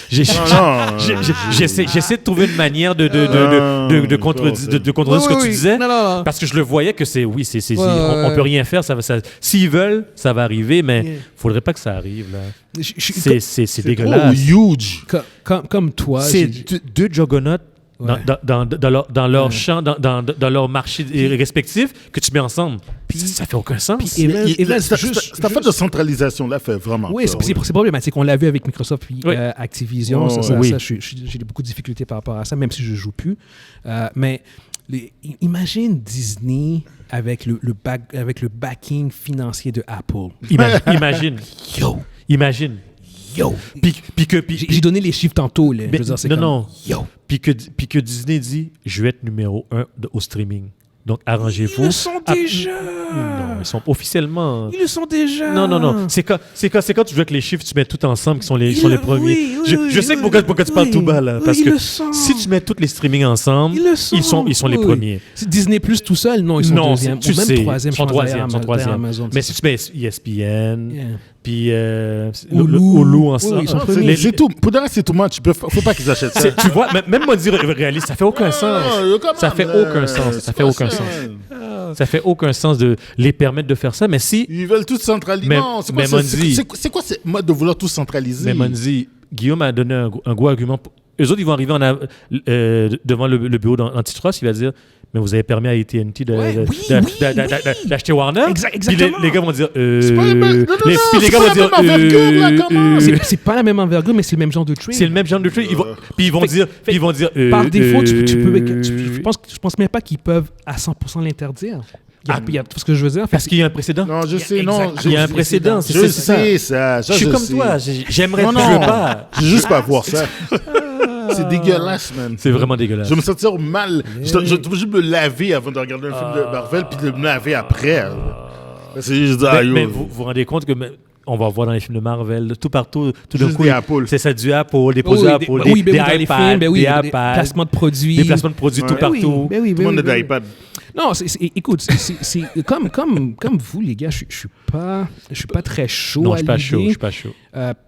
S2: J'essaie de trouver une manière de contredire ce que tu disais, parce que je le voyais que on peut rien faire. S'ils veulent, ça va arriver, mais faudrait pas que ça arrive là. C'est dégueulasse.
S3: Huge.
S1: Comme toi.
S2: C'est deux juggernauts. Dans leur champ, dans leur marché respectif, que tu mets ensemble. Ça fait aucun sens.
S3: Cette affaire de centralisation-là fait vraiment
S1: peur. C'est problématique. On l'a vu avec Microsoft et Activision. J'ai beaucoup de difficultés par rapport à ça, même si je ne joue plus. Mais imagine Disney avec le backing financier de Apple.
S2: Imagine. Imagine.
S1: J'ai donné les chiffres tantôt. Là.
S2: Non. Puis que Disney dit, je vais être numéro 1 au streaming. Donc, arrangez-vous.
S1: Ils le sont déjà.
S2: Non, ils sont officiellement.
S1: Ils le sont déjà.
S2: Non. C'est quand tu joues avec les chiffres, tu mets tout ensemble qui sont les premiers.
S1: Oui,
S2: je sais pourquoi tu parles tout bas là, parce que si tu mets tous les streamings ensemble, ils sont les premiers.
S1: C'est Disney Plus tout seul, non, ils sont deuxième,
S2: tu
S1: même
S2: sais,
S1: troisième.
S2: Ils sont troisième.
S1: Amazon,
S2: mais si tu mets ESPN, puis
S1: Hulu
S2: ensemble,
S3: c'est tout. Pour le reste, c'est tout much. Faut pas qu'ils achètent ça.
S2: Tu vois, même moi dire réaliste, ça fait aucun sens. Ça fait aucun sens. Ça fait aucun sens de les permettre de faire ça, mais si...
S3: Ils veulent tout centraliser. Non, c'est quoi ce mode de vouloir tout centraliser?
S2: Mais Monzi, Guillaume a donné un gros argument. Eux autres, ils vont arriver devant le bureau d'antitrust, il va dire... Mais vous avez permis à AT&T d'acheter Warner.
S1: Exactement.
S2: Puis les gars vont dire...
S1: C'est pas la même envergure, mais c'est le même genre de trade.
S2: C'est le même genre de trade. Puis ils vont dire...
S1: Par défaut, je pense même pas qu'ils peuvent à 100% l'interdire. Ce que je veux dire.
S2: Parce qu'il y a un précédent.
S3: Non, je sais, non.
S2: Il y a un précédent.
S3: Je sais ça.
S2: Je suis comme toi. J'aimerais pas.
S3: Je veux juste pas voir ça. C'est dégueulasse, man.
S2: C'est vraiment dégueulasse.
S3: Je vais me sentir mal. Je dois juste me laver avant de regarder un film de Marvel, puis de me laver après. C'est juste...
S2: Mais vous vous rendez compte que... On va voir dans les films de Marvel, tout partout, tout d'un coup,
S3: c'est
S2: ça du Apple, des produits Apple, des iPads, des
S1: placements de produits.
S2: Des placements de produits tout partout.
S3: Tout le monde a des iPads.
S1: Non, écoute, c'est comme vous, les gars, je suis pas très chaud.
S2: Non, je suis pas chaud.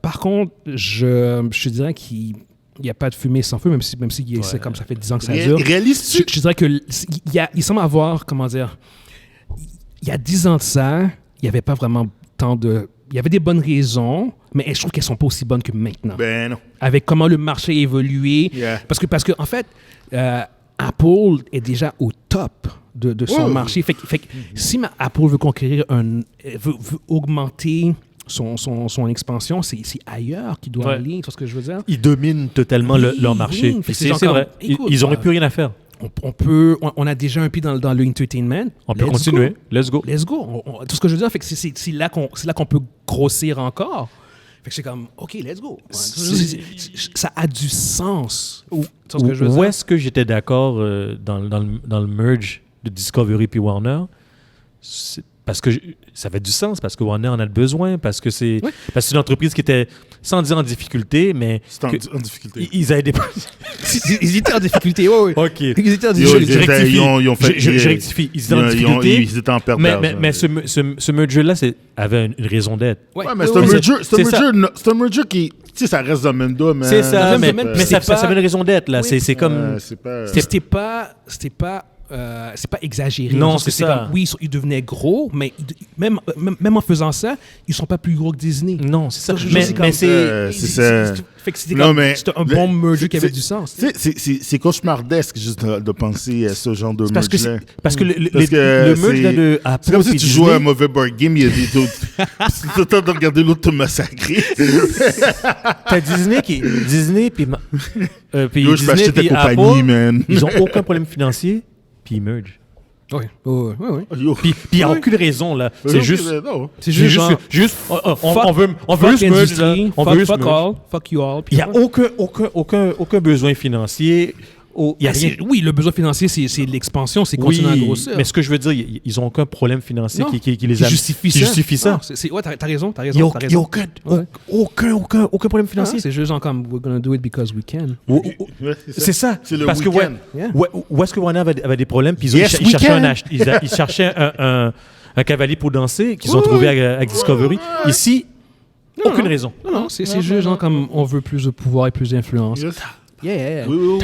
S1: Par contre, je dirais qu'il n'y a pas de fumée sans feu, même si c'est comme ça fait 10 ans que ça dure.
S3: Réaliste.
S1: Je dirais il semble avoir, comment dire, il y a 10 ans de ça, il n'y avait pas vraiment tant de... Il y avait des bonnes raisons, mais je trouve qu'elles ne sont pas aussi bonnes que maintenant.
S3: Ben non.
S1: Avec comment le marché a évolué.
S3: Yeah.
S1: Parce que en fait, Apple est déjà au top de son marché. Fait que si Apple veut conquérir veut augmenter son expansion, c'est ailleurs qu'il doit aller. Tu vois ce que je veux dire?
S2: Ils dominent totalement leur marché.
S1: Oui,
S2: c'est vrai. Écoute, ils n'auraient plus rien à faire.
S1: On a déjà un pied dans le entertainment.
S2: On peut continuer. Let's go.
S1: Tout ce que je veux dire, fait que c'est là qu'on peut grossir encore. Fait que c'est comme, OK, let's go. Ça a du sens. Où
S2: est-ce que j'étais d'accord dans le merge de Discovery puis Warner? Parce que ça fait du sens, parce que Warner en a besoin, parce que c'est une entreprise qui était, sans dire en difficulté, mais...
S3: C'était en difficulté.
S2: Ils avaient des...
S1: Ils étaient en difficulté, oui.
S2: OK.
S1: Ils étaient en difficulté.
S2: Je rectifie. Ils étaient en difficulté.
S3: Ils étaient en perte d'argent.
S2: Mais ce merger-là avait une raison d'être.
S3: Ouais, mais c'est un merger qui... Tu sais, ça reste dans le même dos, mais...
S2: C'est ça, mais ça avait une raison d'être, là. C'est comme...
S1: C'était pas exagéré.
S2: Non, c'est ça.
S1: Comme, oui, ils devenaient gros, mais même en faisant ça, ils sont pas plus gros que Disney.
S2: Non, c'est ça.
S3: Mais c'est
S1: un bon merger qui avait du sens.
S3: C'est cauchemardesque juste de penser à ce genre de merge-là.
S2: Parce que le merge de Apple...
S3: C'est comme si tu jouais à un mauvais board game, il y a des autres... C'est le temps de regarder l'autre te massacrer.
S2: T'as Disney puis
S3: Yo, je peux acheter ta compagnie, man.
S2: Ils ont aucun problème financier. Puis ils merge.
S1: Oui.
S2: Puis il n'y a aucune raison, là. C'est juste... On veut
S1: fuck
S2: se merge, là.
S1: Fuck all. Fuck you all.
S2: Il n'y a aucun besoin financier.
S1: Oui, le besoin financier, c'est l'expansion, c'est continuer à grossir.
S2: Mais ce que je veux dire, ils n'ont aucun problème financier qui
S1: justifie ça. Ouais, t'as raison.
S2: Il n'y a aucun problème financier.
S1: C'est juste comme, we're gonna do it because we can.
S2: C'est ça.
S3: C'est le
S2: parce que où est-ce que Warner avait des problèmes, puis ils cherchaient un cavalier pour danser qu'ils ont trouvé avec Discovery. Ici, aucune raison.
S1: Non, c'est juste genre comme on veut plus de pouvoir et plus d'influence. Yeah.
S3: Rule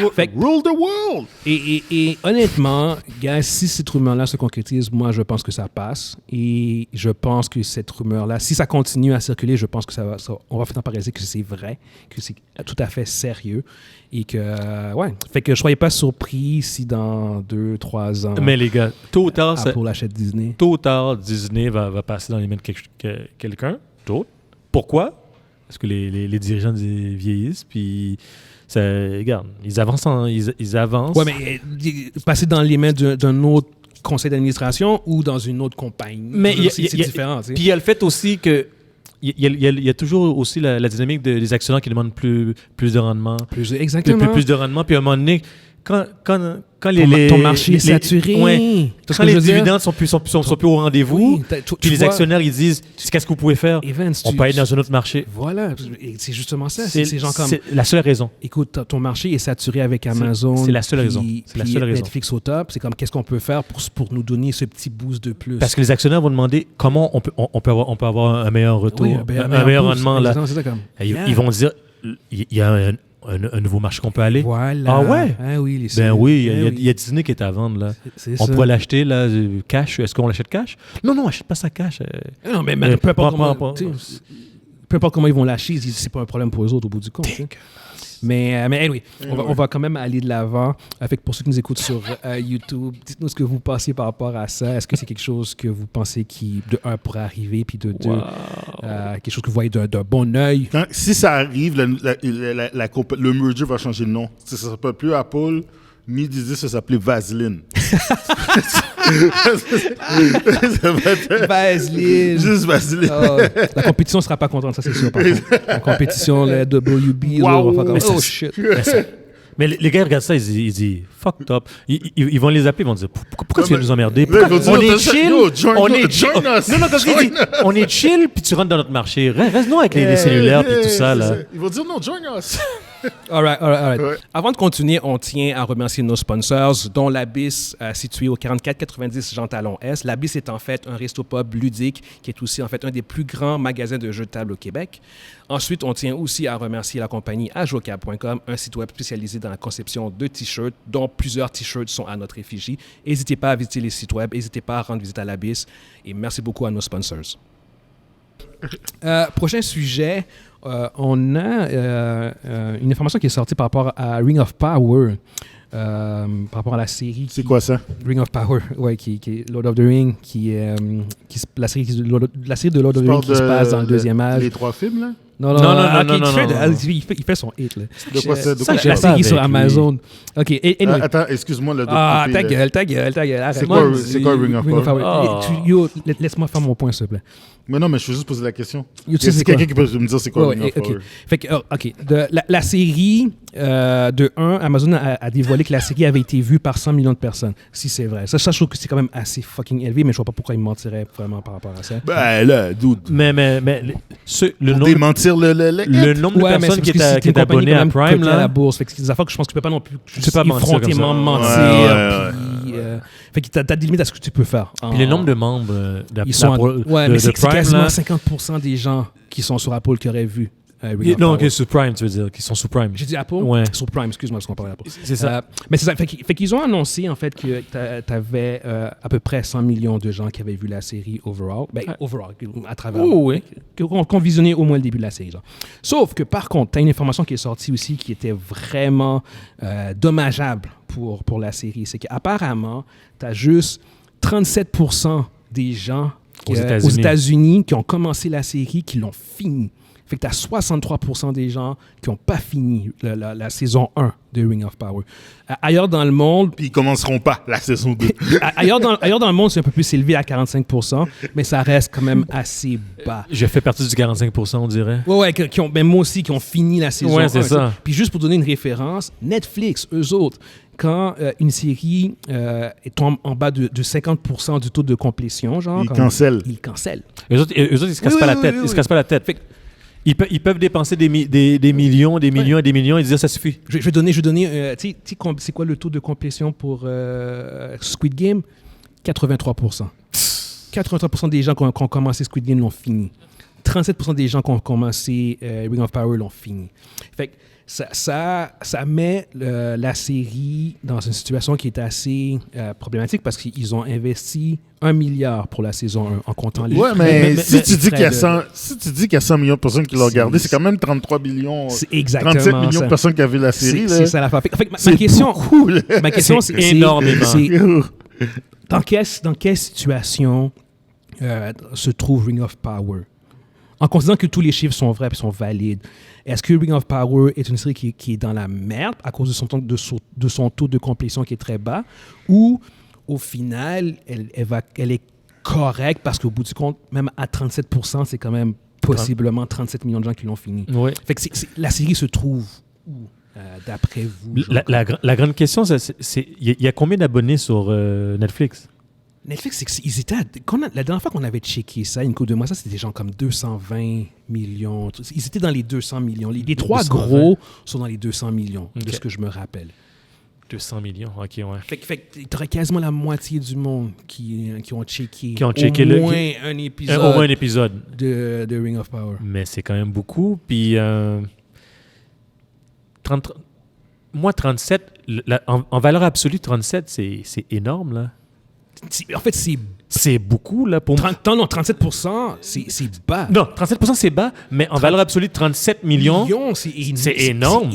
S3: the world!
S1: Et honnêtement, gars, si cette rumeur-là se concrétise, moi, je pense que ça passe. Et je pense que cette rumeur-là, si ça continue à circuler, je pense que on va finir par réaliser que c'est vrai, que c'est tout à fait sérieux. Et que, fait que je ne soyez pas surpris si dans 2-3 ans...
S2: Mais les gars, tôt ou tard,
S1: Apple achète Disney.
S2: Tôt ou tard, Disney va passer dans les mains de quelqu'un d'autre. Pourquoi? Parce que les dirigeants vieillissent, puis... regarde, ils avancent.
S1: Oui, mais passer dans les mains d'un autre conseil d'administration ou dans une autre compagnie,
S2: mais
S1: c'est différent.
S2: Puis il y a le fait aussi que il y a toujours aussi la dynamique des actionnaires qui demandent plus de rendement.
S1: Exactement.
S2: Plus de rendement. Puis à un moment donné, quand
S1: ton marché est saturé.
S2: Quand les dividendes sont plus au rendez-vous, puis les actionnaires, ils disent qu'est-ce que vous pouvez faire? On peut aller dans un autre marché.
S1: Voilà, c'est justement ça.
S2: C'est la seule raison.
S1: Écoute, ton marché est saturé avec Amazon.
S2: C'est la seule raison. C'est la seule raison.
S1: Netflix au top. C'est comme qu'est-ce qu'on peut faire pour nous donner ce petit boost de plus?
S2: Parce que les actionnaires vont demander comment on peut avoir un meilleur retour, un meilleur rendement. Là. Ils vont dire il y a un nouveau marché qu'on peut aller.
S1: Voilà.
S2: Ah ouais?
S1: Ah oui,
S2: il y a Disney qui est à vendre là. On pourrait l'acheter là, cash. Est-ce qu'on l'achète cash? Non, achète pas ça cash.
S1: Non, mais peu importe comment ils vont lâcher, c'est pas un problème pour eux autres au bout du compte. Mais anyway, on va quand même aller de l'avant. Pour ceux qui nous écoutent sur YouTube, dites-nous ce que vous pensez par rapport à ça. Est-ce que c'est quelque chose que vous pensez qui, de un, pourrait arriver, puis de deux, quelque chose que vous voyez d'un bon œil?
S3: Si ça arrive, le merger va changer de nom. Ça ne s'appelle plus Apple. Disait ça s'appelait Vaseline.
S1: Vaseline.
S3: Juste Vaseline.
S1: La compétition ne sera pas contente, ça c'est sûr. Par contre. La compétition, la WB, oh shit.
S2: Mais les gars regardent ça, ils disent fucked up. Ils vont les appeler, ils vont dire pourquoi tu viens nous emmerder? On est chill. On est chill, puis tu rentres dans notre marché. Reste-nous avec les cellulaires puis tout ça là.
S3: Ils vont dire non, join us.
S1: All right. Ouais. Avant de continuer, on tient à remercier nos sponsors, dont l'Abyss, situé au 4490 Jean Talon S. L'Abyss est en fait un resto-pub ludique qui est aussi en fait un des plus grands magasins de jeux de table au Québec. Ensuite, on tient aussi à remercier la compagnie ajocab.com, un site web spécialisé dans la conception de t-shirts, dont plusieurs t-shirts sont à notre effigie. N'hésitez pas à visiter les sites web, n'hésitez pas à rendre visite à l'Abyss et merci beaucoup à nos sponsors. Prochain sujet, on a une information qui est sortie par rapport à Ring of Power, par rapport à la série.
S3: C'est quoi ça?
S1: Ring of Power, ouais, qui est Lord of the Ring, la série de Lord of the Ring qui se passe dans le deuxième âge.
S3: Les 3 films, là?
S1: Non. Il fait son hit, là.
S3: De quoi ça?
S1: La série sur Amazon. OK. Anyway.
S3: Attends, excuse-moi.
S1: Ta gueule.
S3: C'est quoi Ring of Power?
S1: Laisse-moi faire mon point, s'il te plaît.
S3: Mais non, mais je veux juste poser la question.
S1: C'est
S3: quelqu'un qui peut me dire c'est quoi Ring of Power?
S1: Fait que, la série, de 1, Amazon a dévoilé que la série avait été vue par 100 millions de personnes. Si c'est vrai. Ça, je trouve que c'est quand même assez fucking élevé, mais je vois pas pourquoi ils mentiraient vraiment par rapport à ça.
S3: Ben là, dude.
S2: Mais
S3: démentir
S2: le nombre de personnes qui est abonné à Prime, là.
S1: À la bourse. Fait que c'est des affaires que je pense que tu peux pas non plus
S2: effrontément
S1: mentir. Fait que t'as des limites à ce que tu peux faire.
S2: Puis le nombre de membres
S1: mais c'est quasiment 50% des gens qui sont sur Apple qui auraient vu.
S2: Non, qui sont sous Prime, tu veux dire, qui sont sous Prime.
S1: J'ai dit Apple?
S2: Ouais.
S1: Sur Prime, excuse-moi, parce qu'on parle d'Apple.
S2: C'est ça.
S1: Mais c'est ça. Fait qu'ils ont annoncé, en fait, que tu avais à peu près 100 millions de gens qui avaient vu la série overall. Overall, à travers. Qui ont visionné au moins le début de la série. Genre. Sauf que, par contre, tu as une information qui est sortie aussi qui était vraiment dommageable pour la série. C'est qu'apparemment, tu as juste 37% des gens aux États-Unis qui ont commencé la série qui l'ont fini. Fait que tu as 63% des gens qui n'ont pas fini la saison 1 de Ring of Power. Ailleurs dans le monde...
S3: Puis ils ne commenceront pas la saison 2.
S1: ailleurs dans le monde, c'est un peu plus élevé à 45%, mais ça reste quand même assez bas.
S2: Je fais partie du 45%, on dirait.
S1: Ouais, moi aussi, qui ont fini la saison 1.
S2: Ouais, c'est ça.
S1: Puis juste pour donner une référence, Netflix, eux autres, quand une série tombe en bas de 50% du taux de complétion, genre...
S3: Ils cancellent.
S1: Ils cancellent.
S2: Eux autres, ils ne se cassent pas la tête. Ils se cassent pas la tête. Fait ils peuvent dépenser des millions et des millions et dire ça suffit.
S1: Je vais donner tu sais, c'est quoi le taux de complétion pour Squid Game? 83%. 83% des gens qui ont commencé Squid Game l'ont fini. 37% des gens qui ont commencé Ring of Power l'ont fini. Fait que ça met la série dans une situation qui est assez problématique parce qu'ils ont investi 1 milliard pour la saison 1 en comptant les...
S3: Ouais, mais si tu dis qu'il y a 100 millions de personnes qui l'ont regardé, c'est quand même 33 millions, 37 millions de personnes qui avaient la série.
S1: C'est ça la fin. Ma question, c'est énormément. Dans quelle situation se trouve Ring of Power? En considérant que tous les chiffres sont vrais et sont valides, est-ce que Ring of Power est une série qui est dans la merde à cause de son taux de complétion qui est très bas, ou au final, elle est correcte parce qu'au bout du compte, même à 37%, c'est quand même possiblement 37 millions de gens qui l'ont fini.
S2: Ouais.
S1: Fait que la série se trouve où? d'après vous?
S2: La grande question, c'est il y a combien d'abonnés sur Netflix?
S1: Netflix, c'est qu'ils étaient... la dernière fois qu'on avait checké ça, une couple de mois, ça, c'était genre comme 220 millions. Ils étaient dans les 200 millions. Les trois gros sont dans les 200 millions, de ce que je me rappelle.
S2: 200 millions, OK, ouais.
S1: Fait que t'aurais quasiment la moitié du monde qui ont checké,
S2: au moins
S1: un épisode. De Ring of Power.
S2: Mais c'est quand même beaucoup. Puis, moi, 37, en valeur absolue, 37, c'est énorme, là.
S1: En fait,
S2: c'est beaucoup, là, pour moi.
S1: 37%, c'est bas.
S2: Non, 37%, c'est bas, mais en valeur absolue, 37 millions, c'est énorme.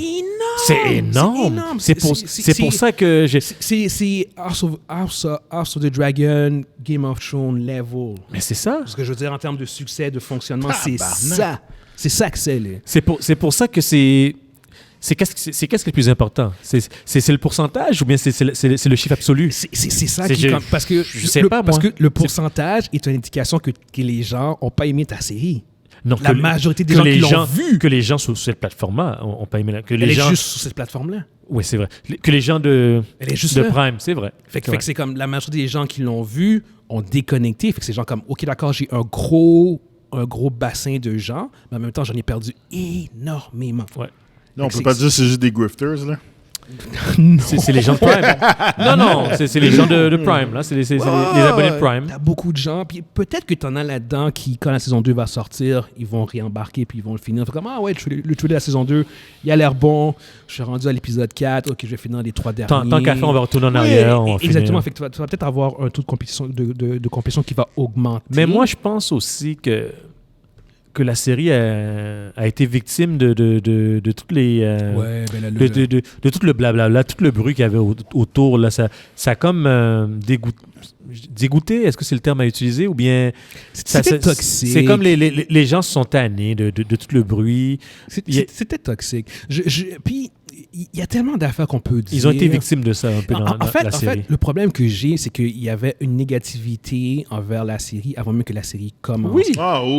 S2: C'est énorme. C'est pour ça que j'ai...
S1: C'est House of the Dragon, Game of Thrones level.
S2: Mais c'est ça.
S1: Ce que je veux dire en termes de succès, de fonctionnement, c'est ça. C'est ça que c'est.
S2: C'est pour ça que c'est... C'est qu'est-ce qui est le plus important? C'est le pourcentage ou bien c'est le chiffre absolu?
S1: C'est ça qui compte. Parce que le pourcentage est une indication que les gens n'ont pas aimé ta série.
S2: Non,
S1: la majorité des gens qui l'ont vu.
S2: Que les gens sur cette plateforme-là n'ont pas aimé.
S1: Elle est juste sur cette plateforme-là.
S2: Oui, c'est vrai. Que les gens de Prime, c'est vrai.
S1: Fait que c'est comme la majorité des gens qui l'ont vu ont déconnecté. Fait que c'est genre comme, OK, d'accord, j'ai un gros bassin de gens, mais en même temps, j'en ai perdu énormément.
S3: Ouais. Non, on peut pas dire que c'est juste des grifters, là.
S1: Non.
S2: C'est les gens de Prime. non, c'est les gens de Prime, là. C'est les abonnés de Prime.
S1: T'as beaucoup de gens, puis peut-être que t'en as là-dedans qui, quand la saison 2 va sortir, ils vont réembarquer, puis ils vont le finir. Fait comme, le trailer de la saison 2, il a l'air bon. Je suis rendu à l'épisode 4. OK, je vais finir les 3 derniers.
S2: Tant qu'à faire, on va retourner en arrière.
S1: Exactement. Fait que tu vas peut-être avoir un taux de compétition, de compétition qui va augmenter.
S2: Mais moi, je pense aussi que la série a été victime de toutes les de tout le blablabla, tout le bruit qu'il y avait autour là, ça a comme dégoûté, est-ce que c'est le terme à utiliser ou bien
S1: c'était toxique.
S2: C'est comme les gens se sont tannés de tout le bruit.
S1: C'était toxique. Puis il y a tellement d'affaires qu'on peut dire.
S2: Ils ont été victimes de ça un peu dans la série.
S1: En fait, le problème que j'ai, c'est qu'il y avait une négativité envers la série avant même que la série commence.
S2: Oui.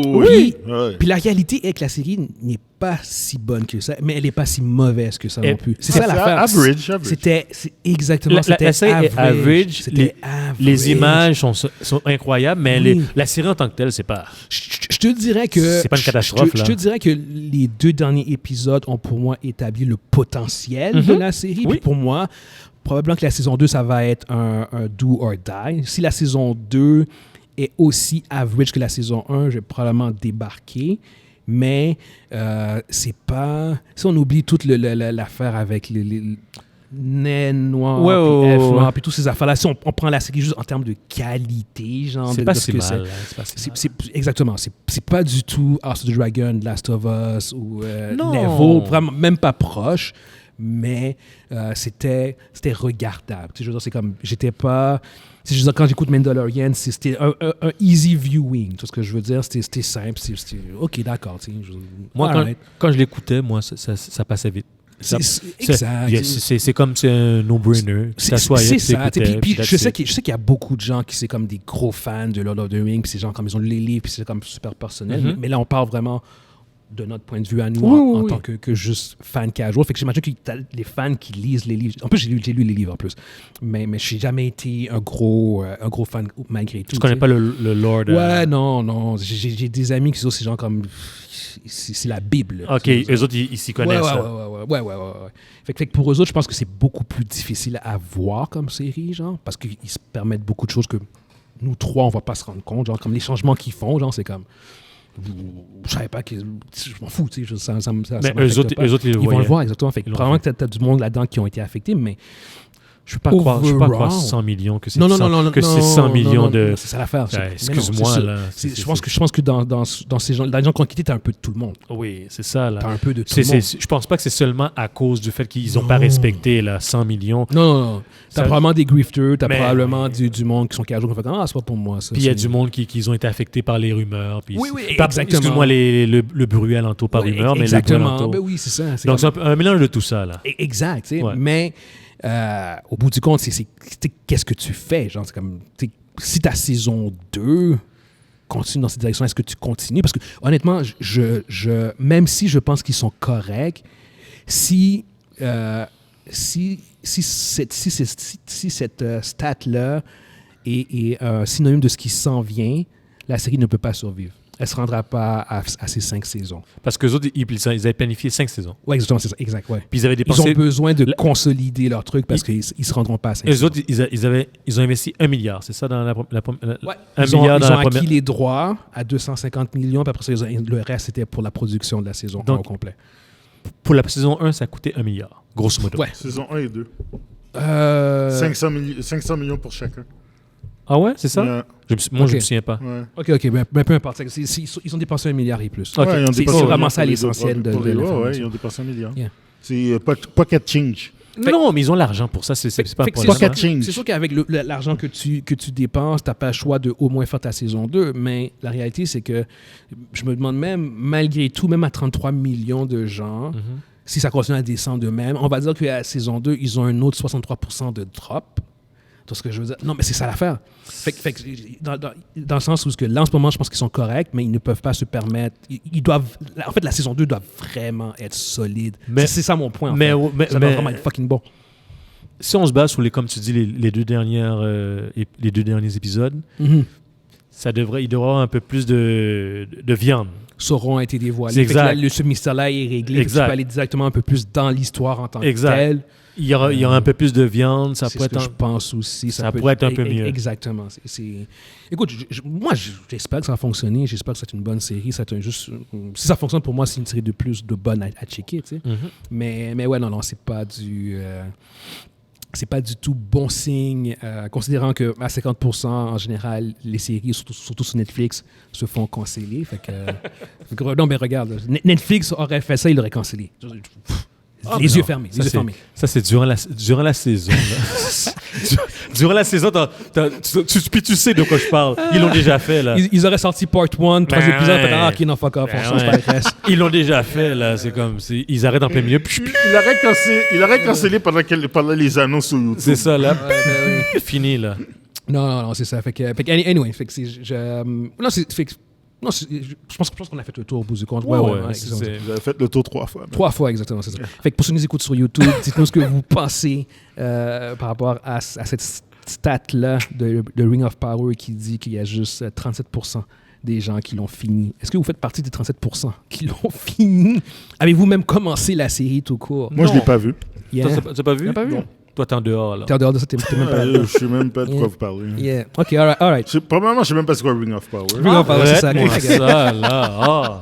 S1: Oui. Puis la réalité est que la série n'est pas si bonne que ça, mais elle n'est pas si mauvaise que ça non plus. C'est ça l'affaire.
S3: Average.
S1: C'était exactement
S2: la série est average. Les images sont incroyables, mais la série en tant que telle, c'est pas...
S1: Je te dirais que...
S2: C'est pas une catastrophe, là.
S1: Je te dirais que les 2 derniers épisodes ont pour moi établi le potentiel de la série.
S2: Oui.
S1: Puis pour moi, probablement que la saison 2, ça va être un do or die. Si la saison 2 est aussi average que la saison 1, je vais probablement débarquer. Mais c'est pas... Si on oublie toute l'affaire avec les naine noir, puis F noir, puis toutes ces affaires-là. Si on prend la série juste en termes de qualité, genre...
S2: C'est pas si mal.
S1: Exactement. C'est pas du tout House of the Dragon, Last of Us ou Level, vraiment même pas proche, mais c'était regardable. Tu sais, je veux dire, c'est comme... J'étais pas... Tu sais, je veux dire, quand j'écoute Mandalorian, c'était un easy viewing. Tout ce que je veux dire, c'était simple. C'était OK, d'accord. Tu sais,
S2: moi, quand je l'écoutais, moi, ça passait vite. C'est comme c'est un no-brainer.
S1: C'est ça. Puis je sais qu'il y a beaucoup de gens qui sont comme des gros fans de Lord of the Rings, puis ces gens comme ils ont les livres, puis c'est comme super personnel. Mais là, on parle vraiment de notre point de vue à nous en tant que juste fan casual. Fait que j'imagine que les fans qui lisent les livres. En plus, j'ai lu les livres en plus. Mais je n'ai jamais été un gros fan malgré tout.
S2: Tu connais pas le Lord?
S1: Ouais, non. J'ai des amis qui sont ces gens comme... C'est la Bible.
S2: OK, eux autres, ils s'y connaissent.
S1: Ouais. Fait que pour eux autres, je pense que c'est beaucoup plus difficile à voir comme série, genre, parce qu'ils se permettent beaucoup de choses que nous trois, on va pas se rendre compte. Genre, comme les changements qu'ils font, genre, c'est comme... Je savais pas que... Je m'en fous, tu sais.
S2: Mais eux autres, ils
S1: vont le voir, exactement. Fait que probablement que tu as du monde là-dedans qui ont été affectés, mais...
S2: Je ne peux pas croire 100 millions, que c'est 100 millions de...
S1: C'est ça l'affaire.
S2: Excuse-moi, là.
S1: Je pense que dans ces gens, dans les gens qui ont quitté, tu as un peu de tout le monde.
S2: Oui, c'est ça, là.
S1: Tu as un peu de tout le monde.
S2: Je pense pas que c'est seulement à cause du fait qu'ils n'ont pas respecté, là, 100 millions.
S1: Non. Tu as probablement des grifters, tu as probablement du monde qui sont casual, qui font comme, c'est pas pour moi, ça.
S2: Puis il y a du monde qui ont été affectés par les rumeurs.
S1: Oui, exactement.
S2: Excuse-moi, le bruit alentour par rumeur, mais le bruit alentour.
S1: Ben oui, c'est ça.
S2: Donc, c'est un mélange de tout ça, là.
S1: Exact, tu sais. Mais... au bout du compte, c'est qu'est-ce que tu fais? Genre, c'est comme, si ta saison 2 continue dans cette direction, est-ce que tu continues? Parce que honnêtement, même si je pense qu'ils sont corrects, si si cette stat-là est synonyme de ce qui s'en vient, la série ne peut pas survivre. Elle ne se rendra pas à ces 5 saisons.
S2: Parce qu'eux autres, ils avaient planifié 5 saisons.
S1: Oui, exactement, c'est ça. Exact, ouais.
S2: Puis ils
S1: ont besoin de consolider leur truc parce qu'ils ne se rendront pas à 5 saisons.
S2: Eux autres, ils ont investi 1 milliard, c'est ça, dans la
S1: ouais. Ils ont acquis les droits à 250 millions, puis après ça, le reste, c'était pour la production de la saison au complet.
S2: Pour la saison 1, ça a coûté 1 milliard, grosso modo.
S1: Ouais.
S3: Saison 1 et 2. 500 millions pour chacun.
S2: Ah ouais, c'est ça?
S3: Yeah.
S2: Moi, je ne me souviens pas.
S3: Ouais.
S1: OK, mais peu importe. Ils ont dépensé 1 milliard et plus.
S3: Okay. Ouais,
S1: c'est vraiment ça l'essentiel de l'information.
S3: Oui, ils ont dépensé 1 milliard.
S1: Yeah.
S3: C'est pocket change.
S2: Non, mais ils ont l'argent pour ça. C'est pas un problème.
S3: C'est
S1: sûr qu'avec l'argent que tu dépenses, tu n'as pas le choix de au moins faire ta saison 2. Mais la réalité, c'est que je me demande même, malgré tout, même à 33 millions de gens, si ça continue à descendre de même, on va dire qu'à la saison 2, ils ont un autre 63% de drop. Ce que je veux dire. Non, mais c'est ça l'affaire. Dans le sens où là, en ce moment, je pense qu'ils sont corrects, mais ils ne peuvent pas se permettre. Ils doivent. En fait, la saison 2 doit vraiment être solide. C'est ça mon point. Ça doit vraiment être fucking bon.
S2: Si on se base sur comme tu dis, les deux derniers épisodes, il devrait y avoir un peu plus de viande.
S1: Sauront été dévoilés.
S2: Exact.
S1: Ce mystère-là est réglé. Tu peux aller directement un peu plus dans l'histoire en tant que telle.
S2: Il y aura un peu plus de viande,
S1: je pense aussi.
S2: Ça pourrait être un peu mieux.
S1: Exactement. Écoute, moi, j'espère que ça va fonctionner. J'espère que c'est une bonne série. Si ça fonctionne, pour moi, c'est une série de plus de bonnes à checker. Tu sais. Mais ouais, non, c'est pas du... c'est pas du tout bon signe, considérant qu'à 50%, en général, les séries, surtout sur Netflix, se font canceller. Non, mais regarde, Netflix aurait fait ça, il l'aurait cancellé. Les yeux fermés.
S2: Ça, c'est durant la saison. Durant la saison, tu sais de quoi je parle. Ils l'ont déjà fait, là.
S1: Ils auraient sorti part 1, 3 épisodes, OK, non, fuck off, on change pas le reste.
S2: Ils l'ont déjà fait, là. C'est comme, ils arrêtent en plein milieu.
S3: Il aurait cancellé pendant les annonces sur YouTube.
S2: C'est ça, là. Fini, là.
S1: Non, c'est ça. Anyway, non, je pense qu'on a fait le tour au bout du compte. Ouais,
S3: vous avez fait le tour 3 fois.
S1: 3 fois, exactement, c'est ça. Fait que pour ceux qui nous écoutent sur YouTube, dites-nous ce que vous pensez par rapport à cette stat-là de Ring of Power qui dit qu'il y a juste 37% des gens qui l'ont fini. Est-ce que vous faites partie des 37% qui l'ont fini? Avez-vous même commencé la série tout court?
S3: Moi, je ne l'ai pas vu.
S2: Yeah. Tu n'as pas vu?
S1: Tu n'as pas vu? Non.
S2: Toi, t'es en dehors, là.
S1: T'es en dehors de ça, t'es même pas là.
S3: Je ne sais même pas de quoi vous parlez.
S1: Yeah. OK, all right.
S3: Probablement, je ne sais même pas c'est quoi Ring of Power.
S1: Ring of Power, c'est ça.
S2: Ça, là.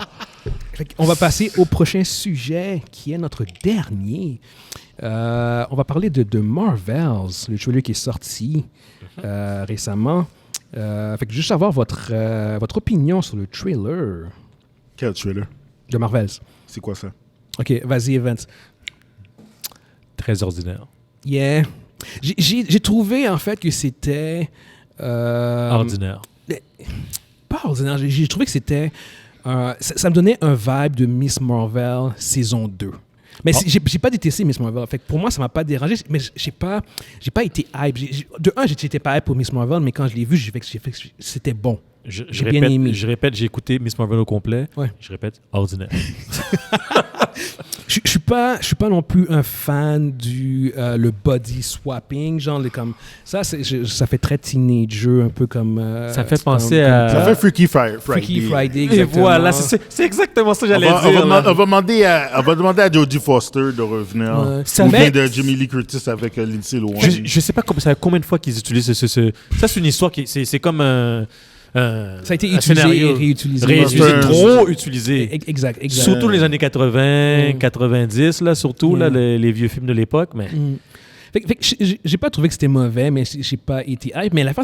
S1: On va passer au prochain sujet, qui est notre dernier. On va parler de Marvels, le trailer qui est sorti récemment. Fait que juste avoir votre opinion sur le trailer.
S3: Quel trailer?
S1: De Marvels.
S3: C'est quoi ça?
S1: OK, vas-y, Evans.
S2: Très ordinaire.
S1: Yeah. J'ai trouvé, en fait, que c'était...
S2: ordinaire.
S1: Pas ordinaire. J'ai trouvé que c'était... ça me donnait un vibe de Miss Marvel saison 2. Mais j'ai pas détesté Miss Marvel. Fait que pour moi, ça m'a pas dérangé. Mais j'ai pas été hype. J'étais pas hype pour Miss Marvel, mais quand je l'ai vu, j'ai fait que c'était bon. J'ai bien aimé.
S2: Je répète, j'ai écouté Miss Marvel au complet.
S1: Ouais.
S2: Je répète, ordinaire.
S1: Je suis pas non plus un fan du le body swapping, genre comme ça fait très teenager, un peu comme
S2: ça fait penser à
S3: ça fait Freaky Friday.
S1: Freaky Friday, exactement.
S2: Et voilà, c'est exactement ça que j'allais dire.
S3: On va demander à Jodie Foster de revenir. Ou bien de Jamie Lee Curtis avec Lindsay Lohan.
S2: Je sais pas combien de fois qu'ils utilisent ça, c'est une histoire qui c'est comme
S1: ça a été utilisé et réutilisé.
S2: Trop utilisé.
S1: Exact.
S2: Surtout les années 80, 90, là, surtout là, les vieux films de l'époque. Mais...
S1: Fait que j'ai pas trouvé que c'était mauvais, mais j'ai pas été hype. Mais à la fin,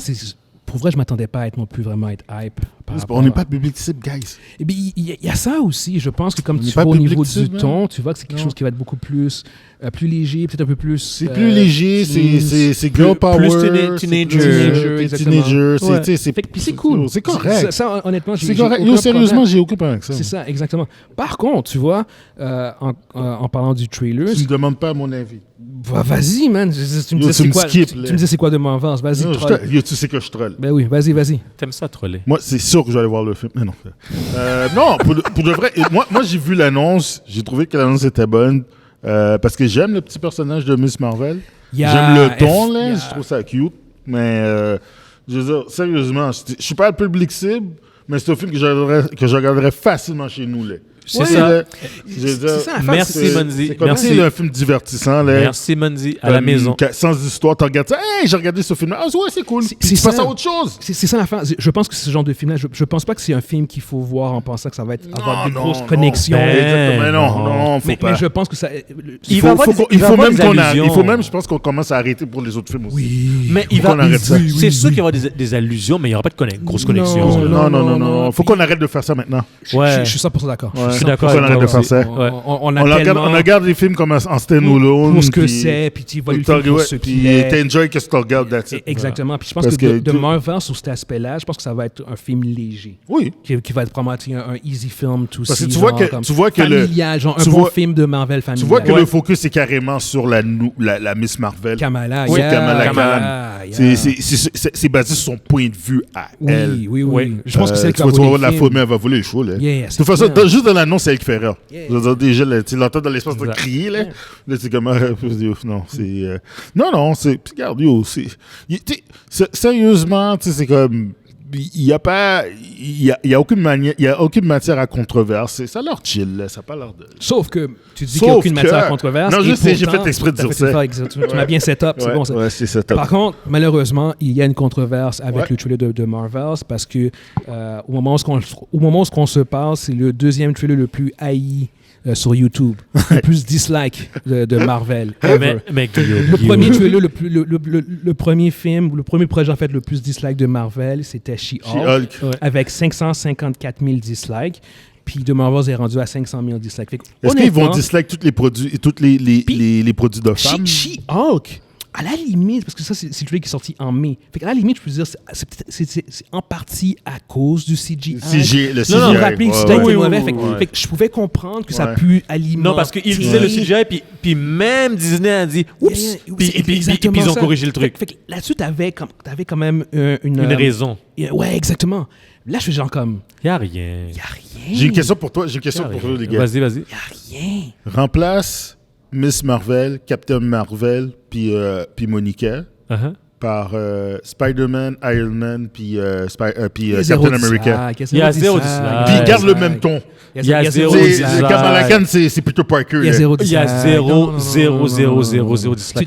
S1: pour vrai, je m'attendais pas à être non plus vraiment être hype.
S3: On n'est pas public cible, guys.
S1: Et bien, il y a ça aussi. Je pense que comme tu vois au niveau du ton, tu vois que c'est quelque chose qui va être beaucoup plus léger, peut-être un peu plus...
S3: C'est plus léger, c'est girl power.
S2: Plus teenager.
S1: Puis c'est cool.
S3: C'est correct.
S1: Ça, honnêtement,
S3: c'est correct. Sérieusement, j'ai aucun problème avec ça.
S1: C'est ça, exactement. Par contre, tu vois, en parlant du trailer...
S3: Tu ne me demandes pas mon avis.
S1: Vas-y, man. Tu me disais c'est quoi de Marvels. Vas-y, troll.
S3: Tu sais que je troll.
S1: Ben oui, vas-y.
S2: T'aimes ça, troller?
S3: Moi, c'est sûr que je vais aller voir le film. Mais non. Non, pour de vrai, moi j'ai vu l'annonce. J'ai trouvé que l'annonce était bonne. Parce que j'aime le petit personnage de Miss Marvel. J'aime le ton, là. Je trouve ça cute. Mais, je veux dire, sérieusement, je suis pas le public cible, mais c'est un film que je regarderais facilement chez nous, là.
S2: C'est ça.
S3: Merci,
S2: Manzi.
S3: C'est un film divertissant. Là.
S2: Merci, Manzi. À la maison.
S3: Sans histoire, tu regardes ça. Hey, j'ai regardé ce film-là. Ah, ouais, c'est cool. Tu passes à autre chose.
S1: C'est ça l'affaire. Je pense que ce genre de film-là, je pense pas que c'est un film qu'il faut voir en pensant que ça va avoir des grosses connexions.
S3: Exactement. Non, faut pas.
S1: Mais je pense que ça.
S3: Il faut même qu'on arrête. Il faut même, je pense qu'on commence à arrêter pour les autres films aussi.
S1: Oui.
S2: Mais c'est sûr qu'il y aura des allusions, mais il n'y aura pas de grosses connexions.
S3: Non. Faut qu'on arrête de faire ça maintenant.
S1: Je suis 100% d'accord.
S2: Je suis d'accord.
S3: On arrête de faire ça. On regarde des films comme en stand-alone.
S1: Pour ce que c'est, puis tu vois le film pour ce qu'il est.
S3: Tu enjoy qu'est-ce que tu regardes, that's it.
S1: Exactement. Puis je pense que de Marvel, sur cet aspect-là, je pense que ça va être un film léger.
S3: Oui.
S1: Qui va être probablement un easy film, tout ça.
S3: Parce que tu vois que
S1: familial, genre un bon film de Marvel familial.
S3: Tu vois que le focus est carrément sur la Miss Marvel.
S1: Kamala.
S3: Oui, Kamala. C'est basé sur son point de vue à elle.
S1: Oui. Je pense que c'est elle qui
S3: va voler la faume, elle va voler le show, là. De toute façon, juste dans l'annonce, c'est elle qui fait rire. Déjà, tu l'entends dans l'espace de crier, là. Là, c'est comme... non, c'est... Non, c'est... Regarde, sérieusement, tu sais, c'est comme... Il n'y a aucune matière à controverse. Ça a l'air chill, là. Ça n'a pas l'air de...
S1: Sauf que tu dis qu'il n'y a aucune matière à controverse.
S3: Non, je sais, j'ai fait exprès de dire ça.
S1: Tu m'as bien set-up, c'est bon ça.
S3: Ouais, c'est set-up.
S1: Par contre, malheureusement, il y a une controverse avec le trailer de Marvel parce que au moment où on se parle, c'est le deuxième trailer le plus haï sur YouTube. Le plus dislike de Marvel. Le premier trailer, le premier film, ou le premier projet en fait le plus dislike de Marvel, c'était She-Hulk. Avec 554 000 dislikes. Puis The Marvels est rendu à 500 000 dislikes.
S3: Est-ce qu'ils vont dislike tous les produits les produits de femmes?
S1: She-Hulk, à la limite, parce que ça, c'est le trailer qui est sorti en mai. Fait qu'à la limite, je peux dire, c'est en partie à cause du CGI.
S3: Le CGI.
S1: Non, rappeler que c'était mauvais. Fait que je pouvais comprendre que ça a pu alimenter.
S2: Non, parce qu'ils disaient le CGI, puis même Disney a dit « Oups! » Puis ils ont corrigé le truc.
S1: Fait que là-dessus, t'avais quand même
S2: une raison.
S1: Ouais, exactement. Là, je fais genre comme...
S2: Il n'y a rien.
S3: J'ai une question pour toi, les gars.
S2: Vas-y.
S1: Il n'y a rien.
S3: Remplace Miss Marvel, Captain Marvel, puis Monica par Spider-Man, Iron Man, puis Captain America.
S2: Il y a zéro dislike.
S3: Puis garde le même ton.
S2: Il y a zéro dislike.
S3: Kamala Khan, c'est Peter Parker.
S2: Il y a zéro dislike.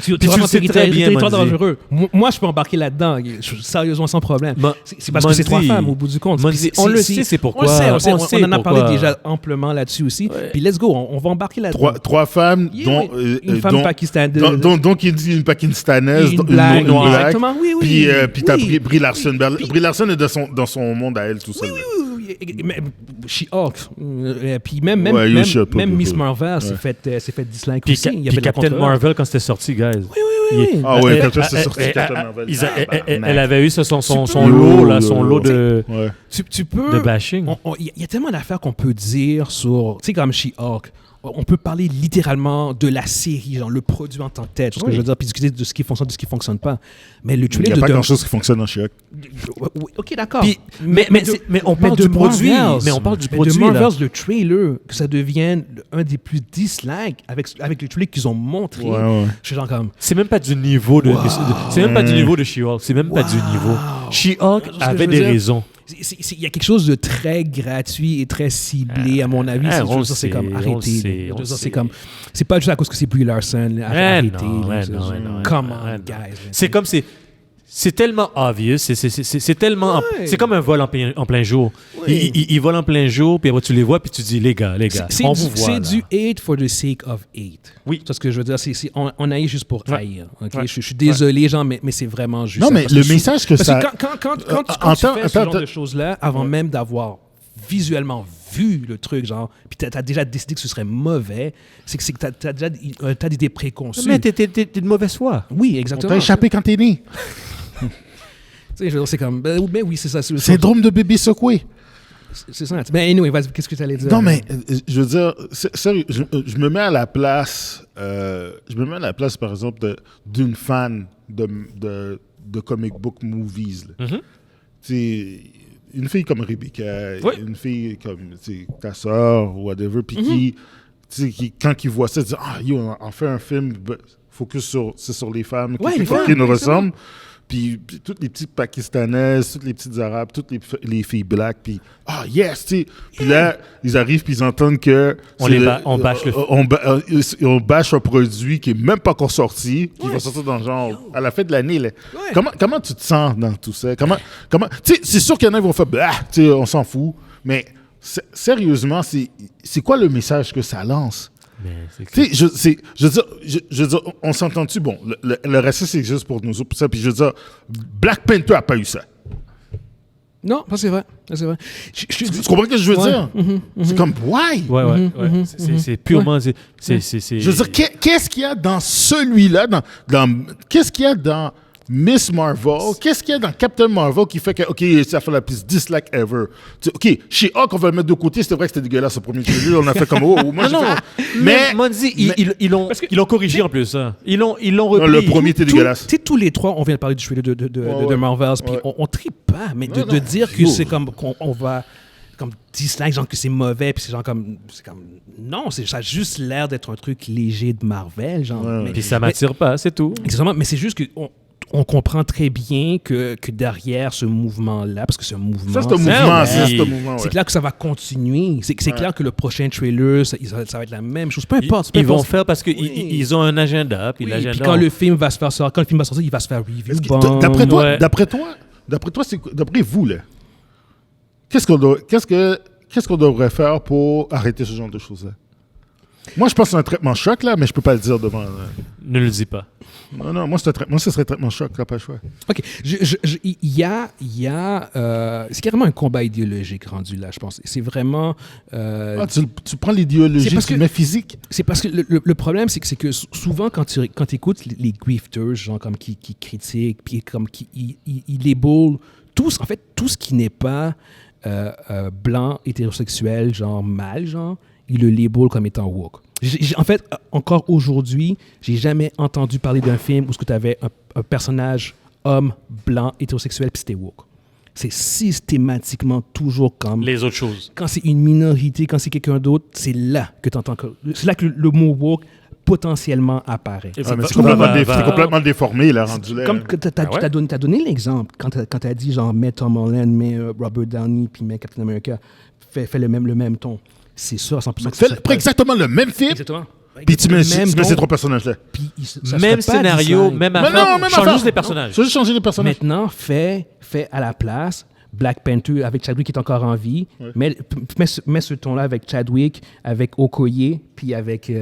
S1: Tu sais très bien, dangereux. Moi, je peux embarquer là-dedans, sérieusement, sans problème. C'est parce que c'est trois femmes, au bout du compte.
S2: On le sait, c'est pourquoi.
S1: On en a parlé déjà amplement là-dessus aussi. Puis let's go, on va embarquer là-dedans.
S3: Trois femmes, dont
S1: une femme pakistanaise.
S3: Donc, il dit une pakistanaise, une noire.
S1: Exactement, oui.
S3: Puis t'as Brie Larson. Brie Larson est dans son monde à elle tout seul.
S1: Oui. She-Hulk. Puis même Miss Marvel s'est fait dislike aussi.
S2: Puis Captain Marvel quand c'était sorti, guys.
S1: Oui.
S3: Ah ouais, quand c'était sorti Captain Marvel.
S2: Elle avait eu son lot de bashing.
S1: Il y a tellement d'affaires qu'on peut dire sur... Tu sais, comme She-Hulk. On peut parler littéralement de la série, genre le produit en tant que tel, ce que je veux dire, puis discuter de ce qui fonctionne, de ce qui ne fonctionne pas. Mais le trailer
S3: il n'y a pas grand-chose qui fonctionne dans She-Hulk.
S1: Ok, d'accord.
S2: Mais on parle du produit. Mais on parle du produit.
S1: De Marvels, le trailer, que ça devienne un des plus dislikes avec le trailer qu'ils ont montré. Je suis genre comme...
S2: C'est même pas du niveau de... C'est même pas du niveau de She-Hulk. C'est même pas du niveau. She-Hulk avait des raisons.
S1: Il y a quelque chose de très gratuit et très ciblé, à mon avis. C'est comme arrêtez. C'est pas juste à cause que c'est Brie Larson. Arrêtez. Come on, guys.
S2: C'est comme c'est tellement obvious, c'est tellement... C'est comme un vol en plein jour. Ils volent en plein jour, puis après tu les vois, puis tu dis, les gars, on vous voit.
S1: C'est du hate for the sake of hate.
S2: Oui.
S1: C'est ce que je veux dire. On haït juste pour haïr. Okay? Je suis désolé, Jean, mais c'est vraiment juste
S3: non, mais le message que ça...
S1: Quand tu fais ce genre de choses-là, avant même d'avoir visuellement vu le truc, genre, puis t'as déjà décidé que ce serait mauvais, c'est que t'as déjà des idées préconçues.
S2: Mais t'es de mauvaise foi.
S1: Oui, exactement.
S3: On t'a échappé quand t'es né.
S1: Tu sais, je veux dire, c'est comme... Ben oui, c'est ça.
S3: Syndrome de bébé secoué.
S1: C'est ça. Ben anyway, vas-y, qu'est-ce que tu allais dire?
S3: Non, mais je veux dire, sérieux, je me mets à la place... par exemple, d'une fan de comic book movies. Tu sais, une fille comme Rebecca, une fille comme ta soeur, whatever, puis qui... quand ils voient ça, ils disent on fait un film focus sur les femmes qui nous ressemblent. Puis toutes les petites Pakistanaises, toutes les petites Arabes, toutes les filles black, puis yes, tu sais. Puis là, ils arrivent puis ils entendent que
S2: on bâche
S3: on bâche un produit qui est même pas encore sorti, qui va sortir dans genre à la fin de l'année là. Ouais. Comment tu te sens dans tout ça? Comment tu sais, c'est sûr qu'il y en a qui vont faire tu sais, on s'en fout, mais sérieusement, c'est quoi le message que ça lance? Tu sais, je veux dire, on s'entend-tu? Bon, le racisme, c'est juste pour nous autres, puis je veux dire, Black Panther n'a pas eu ça.
S1: Non, c'est vrai.
S3: Tu comprends ce que je veux dire? C'est comme, why?
S2: Ouais. C'est purement... C'est...
S3: Je veux dire, qu'est-ce qu'il y a dans celui-là? Qu'est-ce qu'il y a dans Miss Marvel? Qu'est-ce qu'il y a dans Captain Marvel qui fait que, OK, ça fait la plus dislike ever? OK, chez Hulk, on va le mettre de côté. C'était vrai que c'était dégueulasse ce premier trailer. On a fait comme, moi,
S2: mais Monzi, ils l'ont corrigé en plus. Hein. Ils l'ont repris.
S3: Le premier était dégueulasse.
S1: Tu sais, tous les trois, on vient de parler du trailer de Marvels, puis on tripe pas, mais de dire que c'est comme qu'on va... comme dislike, genre que c'est mauvais, puis c'est comme non, ça a juste l'air d'être un truc léger de Marvel, genre.
S2: Puis ça m'attire pas, c'est tout.
S1: Exactement, mais c'est juste que on comprend très bien que derrière ce mouvement-là, parce que c'est un mouvement...
S3: Ça, c'est un mouvement,
S1: c'est clair que ça va continuer. C'est clair que le prochain trailer, ça va être la même chose. Peu importe.
S2: Ils vont faire parce qu'ils ont un agenda. Puis l'agenda...
S1: Puis quand le film va sortir, il va se faire review.
S3: D'après vous, là, qu'est-ce qu'on devrait faire pour arrêter ce genre de choses-là? Moi, je pense que c'est un traitement choc, là, mais je peux pas le dire devant...
S2: Ne le dis pas.
S3: Non, moi, ce serait traitement choc, t'as pas le choix.
S1: OK. Il y a c'est carrément un combat idéologique rendu là, je pense. C'est vraiment...
S3: tu prends l'idéologie, tu le mets physique.
S1: C'est parce que le problème, c'est que souvent, quand tu écoutes les grifters, genre comme qui critiquent, puis comme ils labellent tout ce qui n'est pas blanc, hétérosexuel, genre mâle, genre, ils le labellent comme étant woke. En fait, encore aujourd'hui, j'ai jamais entendu parler d'un film où tu avais un personnage homme, blanc, hétérosexuel, puis c'était woke. C'est systématiquement toujours comme...
S2: les autres choses.
S1: Quand c'est une minorité, quand c'est quelqu'un d'autre, c'est là que tu entends... C'est là que le mot woke potentiellement apparaît.
S3: C'est complètement déformé, là, rendu là.
S1: Comme t'as donné l'exemple, quand t'as dit, genre, mets Tom Holland, mets Robert Downey, puis mets Captain America, fais le même ton. C'est sûr, à 100%.
S3: Fais exactement le même film.
S1: Exactement.
S3: Puis tu mets ces trois personnages-là.
S2: Même scénario, même affaire. Change juste les personnages.
S3: Juste changer les personnages.
S1: Maintenant, fais à la place Black Panther avec Chadwick qui est encore en vie. Ouais. Mets ce ton-là avec Chadwick, avec Okoye, puis avec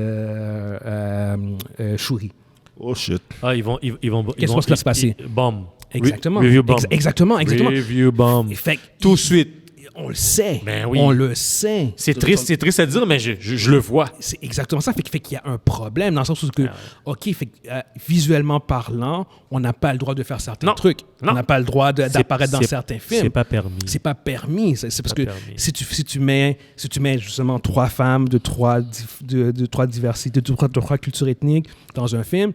S1: Shuri.
S3: Oh shit.
S2: Ils vont.
S1: Qu'est-ce qui va se passer?
S2: Bomb.
S1: Exactement.
S2: Review bomb.
S1: Exactement.
S2: Review bomb. Tout de suite.
S1: On le sait.
S2: Ben oui.
S1: On le sait.
S2: C'est triste à dire, mais je le vois.
S1: C'est exactement ça. Fait qu'il y a un problème dans le sens où visuellement parlant, on n'a pas le droit de faire certains trucs. On n'a pas le droit d'apparaître dans certains films.
S2: C'est pas permis.
S1: C'est pas permis. C'est parce que si tu mets justement 3 femmes de trois diversités, de trois cultures ethniques dans un film,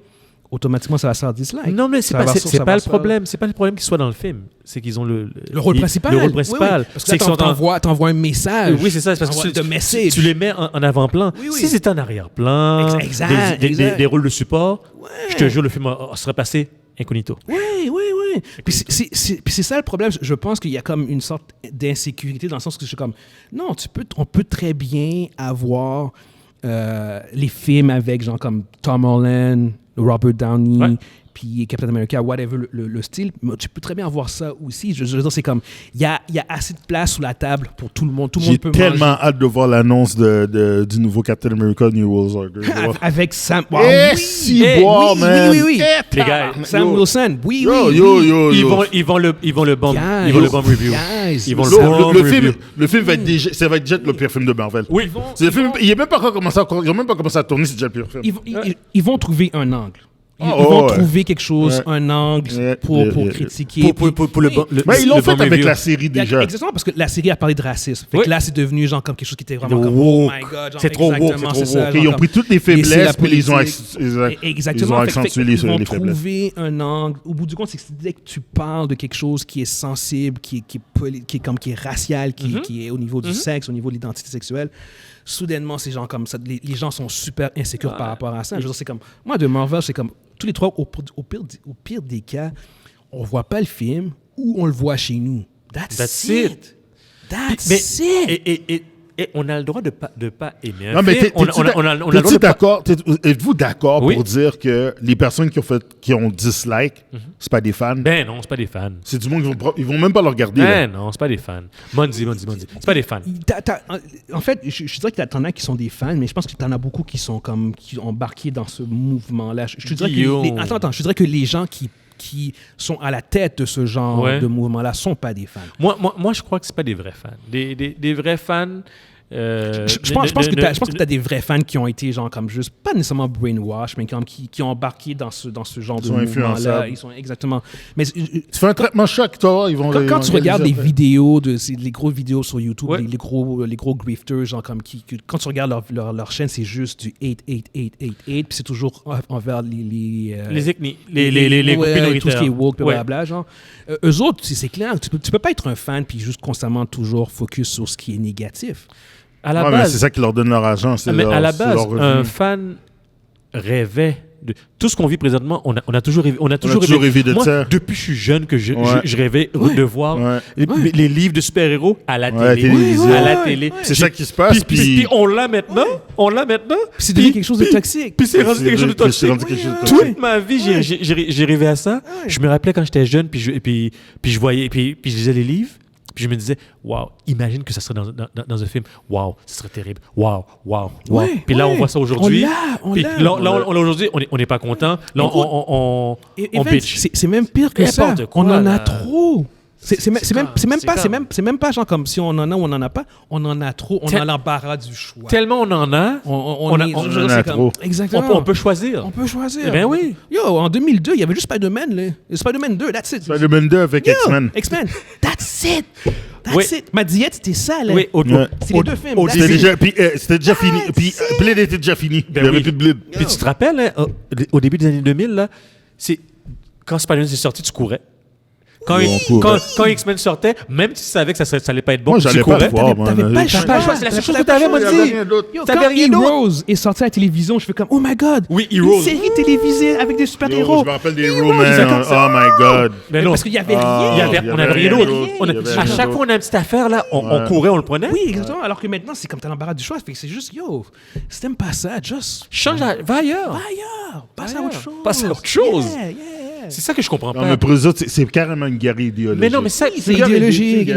S1: automatiquement, ça va se faire dislike.
S2: Non, mais c'est pas le problème. C'est pas le problème qu'ils soient dans le film. C'est qu'ils ont le
S1: rôle principal.
S2: Le rôle principal.
S1: Oui. Parce que t'envoies un message.
S2: Oui, c'est ça. C'est parce que tu les mets en avant-plan. Oui. Si c'était en arrière-plan, des rôles de support, je te jure, le film serait passé incognito.
S1: Oui. Puis c'est ça le problème. Je pense qu'il y a comme une sorte d'insécurité dans le sens que je suis comme, non, on peut très bien avoir les films avec genre comme Tom Holland, Robert Downey, puis Captain America, whatever le style, mais tu peux très bien avoir ça aussi. Je veux dire, c'est comme, il y a assez de place sous la table pour tout le monde. Tout le monde peut manger. J'ai tellement
S3: hâte de voir l'annonce du nouveau Captain America New World Order.
S1: Avec Sam...
S3: man!
S1: Oui.
S2: Les gars,
S1: Sam Wilson, oui.
S2: Ils vont le bomb review.
S3: Le film va être déjà le pire film de Marvel.
S2: Oui.
S3: Il n'a même pas commencé à tourner, c'est déjà le pire film.
S1: Ils vont trouver un angle. Ils vont trouver quelque chose, un angle pour critiquer.
S3: Mais ils l'ont fait avec la série déjà.
S1: Exactement, parce que la série a parlé de racisme. Fait que là, c'est devenu genre comme quelque chose qui était vraiment comme
S3: oh my God. C'est trop woke, c'est trop woke. Ils ont pris toutes les faiblesses puis ils ont accentué les faiblesses.
S1: Ils vont trouver un angle. Au bout du compte, c'est que dès que tu parles de quelque chose qui est sensible, qui est racial, qui est au niveau du sexe, au niveau de l'identité sexuelle, soudainement, ces gens comme ça, les gens sont super insécures par rapport à ça. Je veux dire, c'est comme, moi, de Marvel, c'est comme, tous les trois, au pire des cas, on voit pas le film ou on le voit chez nous. That's it. That's it.
S2: Et on a le droit de pas aimer un
S3: non, mais êtes-vous d'accord
S2: oui.
S3: pour dire que les personnes qui ont dislike, c'est pas des fans?
S2: Ben non, c'est pas des fans.
S3: C'est du monde ils vont même pas le regarder.
S2: Ben non, c'est pas des fans. Monzi. C'est pas des fans.
S1: En fait, je dirais que t'en as qui sont des fans, mais je pense que t'en as beaucoup qui sont comme qui ont embarqué dans ce mouvement-là. Je dirais que je dirais que les gens qui sont à la tête de ce genre de mouvement-là sont pas des fans.
S2: Moi, je crois que c'est pas des vrais fans. Des vrais fans.
S1: Je pense que tu as des vrais fans qui ont été genre comme juste pas nécessairement brainwash, mais qui ont embarqué dans ce genre de mouvement-là. Ils sont exactement. Mais tu
S3: fais un traitement choc, toi.
S1: Quand tu regardes les vidéos les grosses vidéos sur YouTube, les gros grifters, genre comme quand tu regardes leur chaîne, c'est juste du 8, puis c'est toujours envers les
S2: ethnies, les groupes minoritaires,
S1: tout ce qui est woke, blablabla, genre. Eux autres, c'est clair, tu peux pas être un fan puis juste constamment toujours focus sur ce qui est négatif.
S2: À la base,
S3: c'est ça qui leur donne leur argent.
S2: À la base, un fan rêvait de tout ce qu'on vit présentement. On a toujours rêvé
S3: de
S2: moi,
S3: ça.
S2: Depuis que je suis jeune, que je rêvais de voir les livres de super-héros à la télé.
S3: C'est ça qui se passe.
S2: Puis on l'a maintenant.
S1: Puis c'est devenu quelque chose de toxique.
S2: Puis c'est rendu quelque chose de toxique. Toute ma vie, j'ai rêvé à ça. Je me rappelais quand j'étais jeune, puis je voyais, puis je lisais les livres. Puis je me disais, waouh, imagine que ça serait dans un film. Waouh, ce serait terrible. Waouh. Puis là, on voit ça aujourd'hui. Là, aujourd'hui, on n'est pas content. Là, on bitch.
S1: C'est même pire que ça. On en a trop. C'est même pas genre comme si on en a ou on en a pas. On en a trop. On a l'embarras du choix.
S2: Tellement on en a.
S3: On en a trop.
S1: Exactement.
S2: On peut choisir.
S1: Eh
S2: ben oui.
S1: Yo, en 2002, il y avait juste Spider-Man. Là. Spider-man 2, that's it.
S3: Spider-Man 2 avec X-Men.
S1: That's it. That's it. Ma diète, c'était ça. Là.
S2: Oui,
S1: c'est les deux films.
S3: C'était déjà fini. Puis Blade était déjà fini. Il n'y avait plus de Blade.
S2: Puis tu te rappelles, au début des années 2000, là, quand Spider-Man est sorti, tu courais. Quand X-Men sortait, même si tu savais que ça allait pas être bon, tu courais.
S1: T'avais pas le choix.
S2: C'est la seule chose que t'avais, moi, dit.
S1: Quand Heroes est sorti à la télévision, je fais comme, oh my God.
S2: Oui, Heroes.
S1: Une série télévisée avec des super-héros.
S3: Je me rappelle des Heroes, man. Oh my God.
S1: Mais non. Parce qu'il y avait rien.
S2: On n'avait rien d'autre. À chaque fois, on a une petite affaire, là, on courait, on le prenait.
S1: Oui, exactement. Alors que maintenant, c'est comme t'as l'embarras du choix. C'est juste, yo, si t'aimes pas ça, just.
S2: Change, va ailleurs.
S1: Passe à autre chose.
S2: C'est ça que je comprends pas.
S3: Non, mais pour eux autres, c'est carrément une guerre idéologique.
S2: Mais non, mais ça,
S1: c'est idéologique.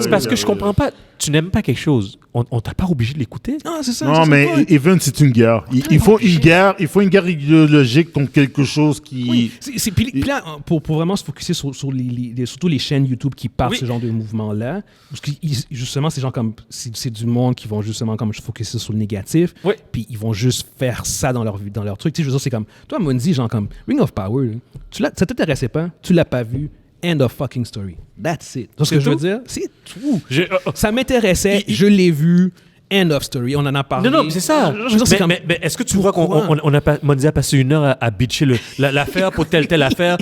S2: C'est parce que je comprends pas. Tu n'aimes pas quelque chose. On t'a pas obligé de l'écouter.
S1: Non, c'est ça.
S3: Non, mais Even, c'est une guerre. Il faut une guerre idéologique contre quelque chose qui...
S1: Oui. Puis là, pour vraiment se focusser sur surtout les chaînes YouTube qui parlent ce genre de mouvement-là, parce que justement, c'est genre comme... C'est du monde qui vont justement comme se focusser sur le négatif, puis ils vont juste faire ça dans leur truc. Tu sais, je veux dire, c'est comme... Toi, Monzi, genre comme Ring of Power, ça t'intéressait pas, tu l'as pas vu, end of fucking story. That's it. C'est ce que je veux dire? C'est tout. Ça m'intéressait, je l'ai vu, end of story. On en a parlé.
S2: Non, mais c'est ça. Mais est-ce que tu vois Monzi a passé une heure à bitcher l'affaire pour telle affaire?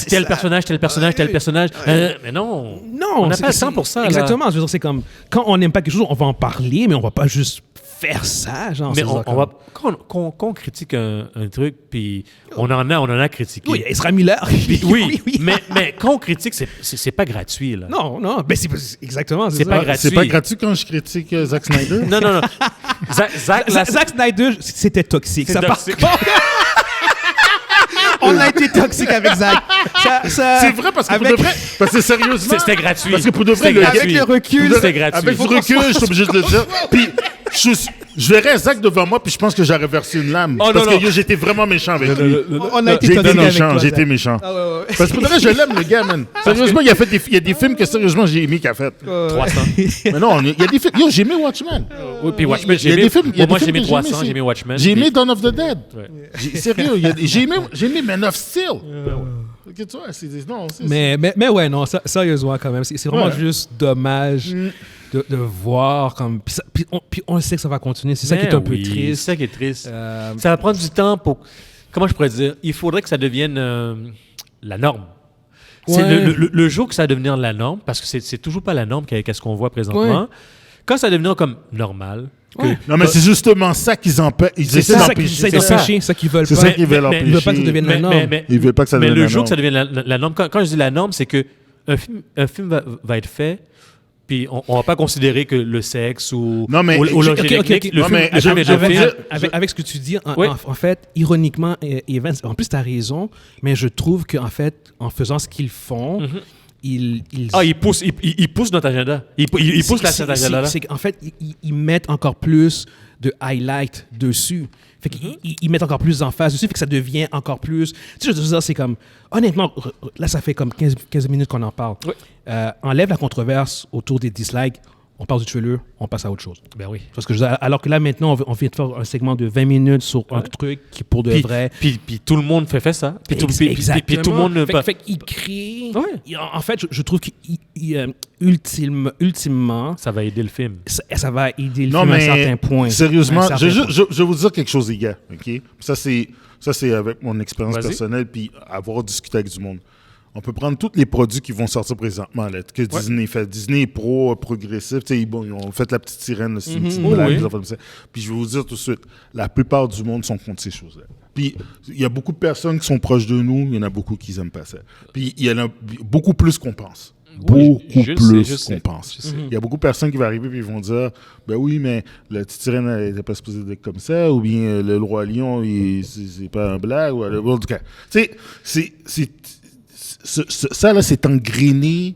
S2: Tel personnage. Mais non. On n'a pas le temps pour ça.
S1: Exactement. Je veux dire, c'est comme, quand on n'aime pas quelque chose, on va en parler, mais on va pas juste faire ça, genre.
S2: Mais quand on critique un truc, puis on en a critiqué.
S1: Oui, Ezra Miller.
S2: Oui. Mais quand on critique, c'est pas gratuit, là.
S1: Non, mais c'est exactement.
S2: C'est pas gratuit.
S3: C'est pas gratuit quand je critique Zack Snyder.
S2: Non.
S1: Zack Snyder, c'était toxique. Ça part. On a été toxique avec Zack.
S3: C'est vrai parce que sérieusement,
S2: c'était gratuit.
S3: Parce que pour de vrai,
S1: avec le recul,
S2: c'était gratuit.
S3: Avec le recul, je suis obligé de le dire. Puis Je verrais Zach devant moi, puis je pense que j'aurais versé une lame. Parce que j'étais vraiment méchant avec lui.
S1: On a été méchant,
S3: j'étais méchant. Parce que je l'aime, le gars, man. Sérieusement, il y a des films que sérieusement j'ai aimé qu'il a fait.
S2: 300.
S3: Mais non, il y a des films. Yo, j'ai aimé Watchmen.
S2: Oui, puis Watchmen, j'ai aimé. Moi, j'ai aimé 300, j'ai aimé Watchmen.
S3: J'ai aimé Dawn of the Dead. Sérieux, j'ai aimé Man of Steel.
S1: Mais ouais, non, sérieusement, quand même. C'est vraiment juste dommage. De voir comme puis on sait que ça va continuer, c'est ça qui est un peu triste.
S2: C'est ça qui est triste. Ça va prendre du temps pour, comment je pourrais dire, il faudrait que ça devienne la norme. C'est le jour que ça va devenir la norme, parce que c'est toujours pas la norme qu'est-ce qu'on voit présentement. Quand ça va devenir comme normal.
S3: Non, mais c'est justement ça qu'ils empêchent. Ils essaient d'empêcher.
S1: C'est ça qu'ils veulent pas.
S3: C'est ça qu'ils veulent empêcher.
S1: Ils veulent pas que ça devienne la norme.
S3: Ils veulent pas que ça devienne la norme.
S2: Mais le jour que ça devienne la norme, quand je dis la norme, c'est que un film va être fait. Puis on va pas considérer que le sexe ou
S1: avec ce que tu dis, en fait, ironiquement, Evans, en plus tu as raison, mais je trouve qu'en fait, en faisant ce qu'ils font, ils
S2: poussent notre agenda. Ils poussent cet agenda-là.
S1: C'est qu'en fait, ils mettent encore plus de highlight dessus. Fait qu'ils mettent encore plus d'emphase dessus, fait que ça devient encore plus... Tu sais, je veux dire, c'est comme... Honnêtement, là, ça fait comme 15 minutes qu'on en parle.
S2: Oui.
S1: Enlève la controverse autour des dislikes, on parle du trailer, on passe à autre chose.
S2: Ben oui.
S1: Parce que alors que là, maintenant, on vient de faire un segment de 20 minutes sur un truc qui, pour de vrai...
S2: Puis tout le monde fait ça. Puis tout le monde...
S1: Fait qu'il crée... Ouais. En fait, je trouve qu'ultimement...
S2: Ça va aider le film.
S1: Ça va aider le film à un certain point.
S3: Sérieusement, je vais vous dire quelque chose, les gars. OK? Ça, c'est avec mon expérience personnelle puis avoir discuté avec du monde. On peut prendre tous les produits qui vont sortir présentement, là, que Disney fait. Disney est progressif. Ils ont fait la petite sirène, c'est une petite blague. Puis je vais vous dire tout de suite, la plupart du monde sont contre ces choses-là. Puis il y a beaucoup de personnes qui sont proches de nous, il y en a beaucoup qui n'aiment pas ça. Puis il y en a beaucoup plus qu'on pense. Beaucoup plus qu'on pense. Il y a beaucoup de personnes qui vont arriver et ils vont dire ben oui, mais la petite sirène n'était pas supposée être comme ça, ou bien le roi lion, c'est pas un blague. Ou, en tout cas, ça, là, c'est engrainé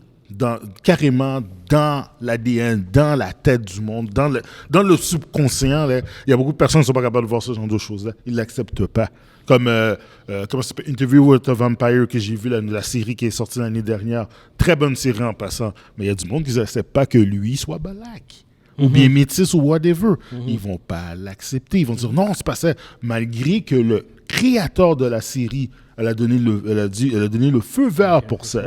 S3: carrément dans l'ADN, dans la tête du monde, dans le subconscient. Là. Il y a beaucoup de personnes qui ne sont pas capables de voir ce genre de choses-là. Ils ne l'acceptent pas. Comme, comment ça s'appelle, Interview with a Vampire, que j'ai vu, la série qui est sortie l'année dernière. Très bonne série en passant. Mais il y a du monde qui n'accepte pas que lui soit black. Ou bien métis ou whatever. Ils ne vont pas l'accepter. Ils vont dire non, c'est pas ça. Malgré que le créateur de la série, elle a donné le feu vert pour ça.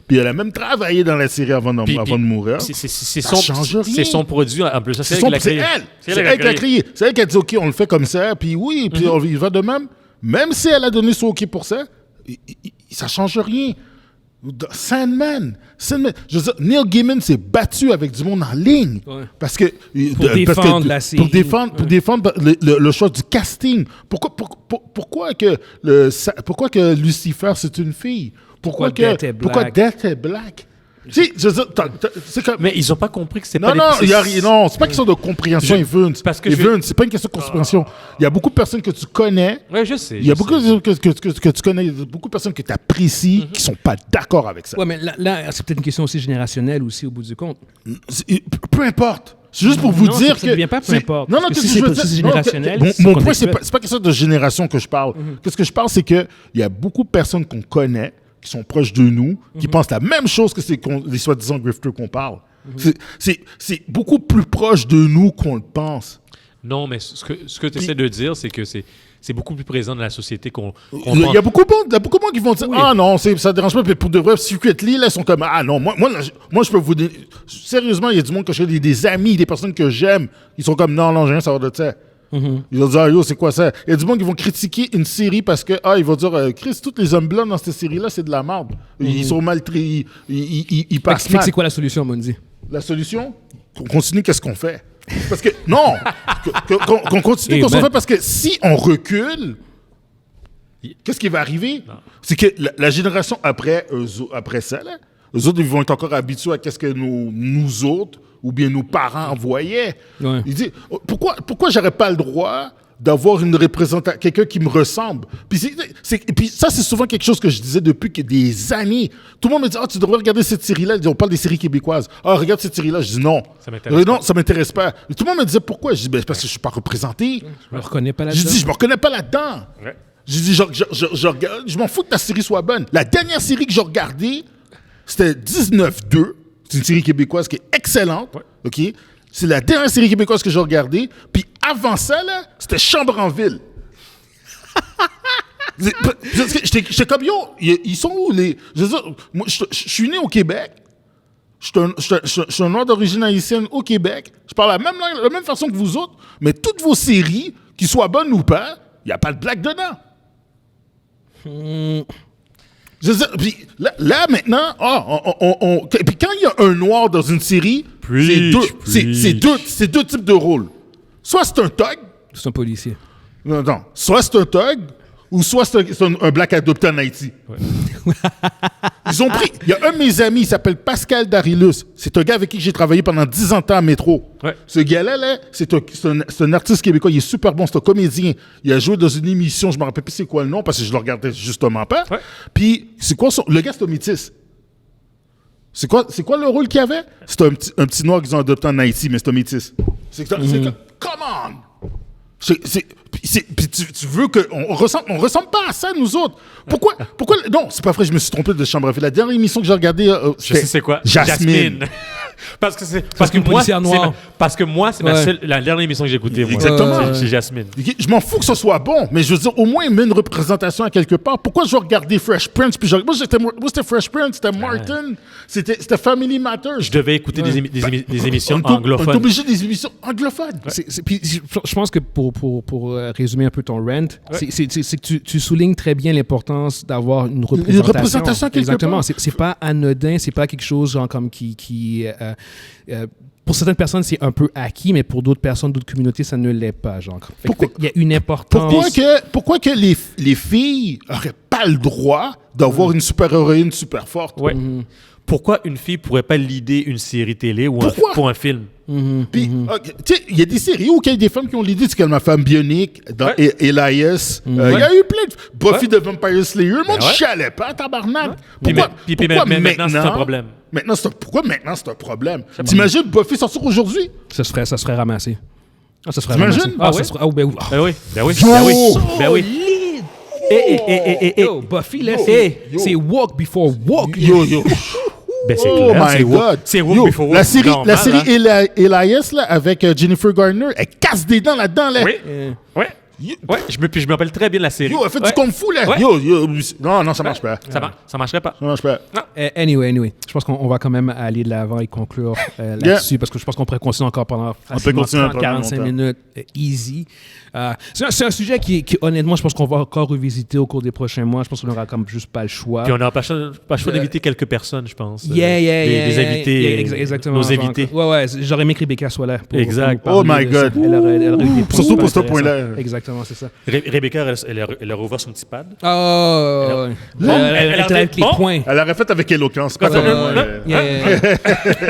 S3: Puis elle a même travaillé dans la série avant de mourir. Ça change rien.
S2: C'est son produit en plus.
S3: C'est elle qui a créé. C'est elle qui a dit OK, on le fait comme ça. Puis oui, puis il va de même. Même si elle a donné son OK pour ça, ça change rien. Sandman. Je veux dire, Neil Gaiman s'est battu avec du monde en ligne. Parce que,
S1: pour défendre la série.
S3: Pour défendre le choix du casting. Pourquoi que Lucifer, c'est une fille? Pourquoi Death est black?
S2: Mais ils n'ont pas compris que c'est pas
S3: non, c'est pas une question de compréhension, Evans. C'est pas une question de compréhension. Il y a beaucoup de personnes que tu connais.
S2: Oui, je sais.
S3: Il y a beaucoup de personnes que tu connais, il y a beaucoup de personnes que tu apprécies qui sont pas d'accord avec ça.
S1: Oui, mais là, c'est peut-être une question aussi générationnelle aussi, au bout du compte.
S3: Peu importe. C'est juste pour vous dire que...
S1: Ça ne devient pas peu importe.
S3: Non,
S1: si c'est générationnel...
S3: Mon point, c'est pas question de génération que je parle. Ce que je parle, c'est qu'il y a beaucoup de personnes qu'on connaît qui sont proches de nous, qui pensent la même chose que les soi-disant grifters qu'on parle. C'est beaucoup plus proche de nous qu'on le pense.
S2: Non, mais ce que tu essaies de dire, c'est que c'est beaucoup plus présent dans la société qu'on
S3: il y a beaucoup de monde qui vont dire ah non, ça dérange pas, mais pour de vrai, Secretly, là, ils sont comme ah non, moi je peux vous dire, sérieusement, il y a du monde que je connais, des amis, des personnes que j'aime, ils sont comme non, j'ai rien à savoir de ça. Ils vont dire, yo, c'est quoi ça? Il y a du monde qui vont critiquer une série parce que, ils vont dire, Chris, tous les hommes blancs dans cette série-là, c'est de la merde. Ils sont maltraités, ils passent mal.
S1: C'est quoi la solution, Mondi?
S3: La solution? Qu'on continue, qu'est-ce qu'on fait? Parce que, non! Qu'on continue, qu'est-ce qu'on fait? Parce que si on recule, qu'est-ce qui va arriver? C'est que la génération après ça, là, eux autres, ils vont être encore habitués à qu'est-ce que nous autres, ou bien nos parents voyaient. Ils disent, pourquoi j'aurais pas le droit d'avoir une représentation, quelqu'un qui me ressemble. Puis, puis ça, c'est souvent quelque chose que je disais depuis des années. Tout le monde me dit, tu devrais regarder cette série-là. On parle des séries québécoises. Regarde cette série-là. Je dis non. Non, ça m'intéresse pas. Et tout le monde me disait pourquoi. Je dis, parce que je suis pas représenté.
S1: Je me reconnais pas là-dedans.
S3: Je dis, je me reconnais pas là-dedans. Ouais. Je dis, je m'en fous que ta série soit bonne. La dernière série que j'ai regardée, c'était 19-2. C'est une série québécoise qui est excellente. Ouais. OK? C'est la dernière série québécoise que j'ai regardée. Puis avant ça, là, c'était Chambre en ville. J'étais comme, yo, ils sont où les... Je veux dire, moi, je suis né au Québec. Je suis un noir d'origine haïtienne au Québec. Je parle la même façon que vous autres. Mais toutes vos séries, qu'ils soient bonnes ou pas, il n'y a pas de blague dedans. Je veux dire, puis là maintenant, puis quand il y a un noir dans une série, c'est deux types de rôles. Soit c'est un thug.
S1: C'est un policier.
S3: Non. Soit c'est un thug, ou soit c'est un black adopté en Haïti. Ouais. Ils ont pris... Il y a un de mes amis, il s'appelle Pascal Darilus. C'est un gars avec qui j'ai travaillé pendant 10 ans à Métro. Ouais. Ce gars-là, c'est un artiste québécois. Il est super bon. C'est un comédien. Il a joué dans une émission, je ne me rappelle plus c'est quoi le nom, parce que je le regardais justement pas. Ouais. Puis, c'est quoi le gars, c'est un métis. C'est quoi le rôle qu'il avait? C'est un petit noir qu'ils ont adopté en Haïti, mais c'est un métis. C'est come on! Puis tu veux qu'on ressemble pas à ça, nous autres. Pourquoi? Non, c'est pas vrai, je me suis trompé de chambre à vie. La dernière émission que j'ai regardée,
S2: je sais c'est quoi?
S3: Jasmine.
S2: Parce que moi, c'est la dernière émission que j'ai écoutée. Exactement. C'est Jasmine.
S3: Je m'en fous que ce soit bon, mais je veux dire, au moins, il met une représentation à quelque part. Pourquoi je vais regarder Fresh Prince? Moi, c'était Fresh Prince, c'était Martin, c'était Family Matters.
S2: Je devais écouter des émissions anglophones.
S3: On est obligé des émissions anglophones.
S1: Puis je pense que pour résumer un peu ton rant, c'est que tu soulignes très bien l'importance d'avoir une représentation.
S3: Une représentation quelque
S1: Exactement. C'est pas anodin, c'est pas quelque chose genre comme qui pour certaines personnes, c'est un peu acquis, mais pour d'autres personnes, d'autres communautés, ça ne l'est pas. Genre. Il y a une importance.
S3: Pourquoi que les filles n'auraient pas le droit d'avoir une super-héroïne super forte?
S2: Ouais. Pourquoi une fille ne pourrait pas leader une série télé ou pour un film?
S3: Puis, tu sais, il y a des séries où il y a des femmes qui ont l'idée, c'est comme Ma femme bionique, dans Elias. Il y a eu plein de... Buffy the Vampire Slayer, le monde chialait pas, tabarnak.
S2: Pourquoi maintenant, c'est un problème?
S3: Pourquoi maintenant, c'est un problème? T'imagines Buffy sortir aujourd'hui?
S1: Ça serait ramassé.
S3: Ça serait ramassé.
S1: Ben
S2: oui.
S1: Yo, Buffy, là, c'est walk before walk.
S3: Yo.
S2: Ben c'est clair,
S3: my God.
S2: C'est Walk Before Walk.
S3: La série Elias, là, avec Jennifer Garner, elle casse des dents là-dedans. Là.
S2: Oui. Je me rappelle très bien de la série.
S3: Yo, elle fait du kung-fu, là.
S2: Ouais.
S3: Yo. Non, ça marche pas.
S2: Ça marcherait pas.
S3: Ça marche pas.
S1: Anyway. Je pense qu'on va quand même aller de l'avant et conclure là-dessus, parce que je pense qu'on pourrait continuer encore pendant 30-45 minutes easy. C'est un sujet qui, honnêtement, je pense qu'on va encore revisiter au cours des prochains mois. Je pense qu'on n'aura comme juste pas le choix.
S2: Puis on n'aura pas le choix d'éviter quelques personnes, je pense.
S1: Des
S2: invités.
S1: Exactement.
S2: Nos invités.
S1: Ouais. J'aurais aimé que Rebecca soit là.
S2: Exact.
S3: Oh my God.
S1: Elle aurait eu des points.
S3: Surtout pour ce point-là.
S1: Exactement, c'est ça.
S2: Rebecca, elle a rouvert son petit pad.
S1: Elle avec les points.
S3: Elle l'aurait fait avec éloquence.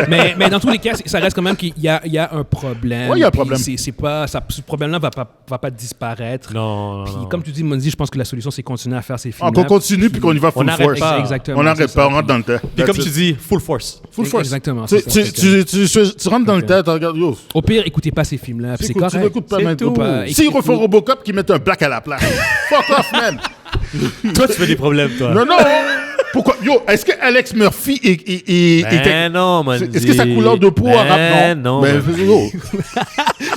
S1: Mais dans tous les cas, ça reste quand même qu'il y a un problème.
S3: Oui, il y a un problème.
S1: Ce problème-là va pas disparaître.
S2: Non.
S1: Puis, comme tu dis, Monzi, je pense que la solution, c'est continuer à faire ces films.
S3: Qu'on continue puis qu'on y va full force.
S1: Exactement.
S3: On n'arrête pas, on rentre dans le temps.
S2: Puis comme tu dis, full force.
S1: Exactement.
S3: Tu rentres dans le temps, tu regardes.
S1: Au pire, écoutez pas ces films-là. C'est correct.
S3: Tu n'écoutes pas maintenant. S'ils refont Robocop, qu'ils mettent un black à la place. Fuck off, man.
S2: Toi, tu fais des problèmes, toi.
S3: Non. Pourquoi? Yo, est-ce que Alex Murphy était...
S2: non, man.
S3: Est-ce que sa couleur de peau arabe? Non.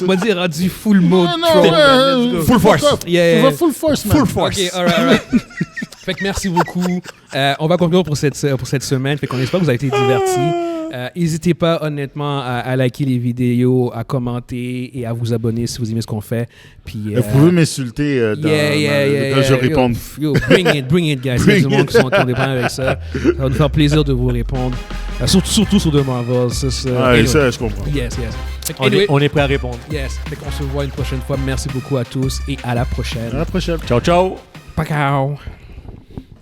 S1: On va dire rendu full mode.
S2: Full force.
S3: Full force, man.
S2: Full force.
S1: OK, all right. Fait que merci beaucoup. On va conclure pour cette semaine. Fait qu'on espère que vous avez été divertis. N'hésitez pas, honnêtement, à liker les vidéos, à commenter et à vous abonner si vous aimez ce qu'on fait. Puis,
S3: vous pouvez m'insulter quand je réponds.
S1: Bring it, guys. Il y a du monde qui ont des problèmes avec ça. Ça va nous faire plaisir de vous répondre. Surtout sur Demandville.
S3: Ça, je comprends.
S1: Yes.
S2: On est prêt à répondre.
S1: Yes. Fait qu'on se voit une prochaine fois. Merci beaucoup à tous et à la prochaine.
S3: À la prochaine.
S2: Ciao.
S1: Pacao.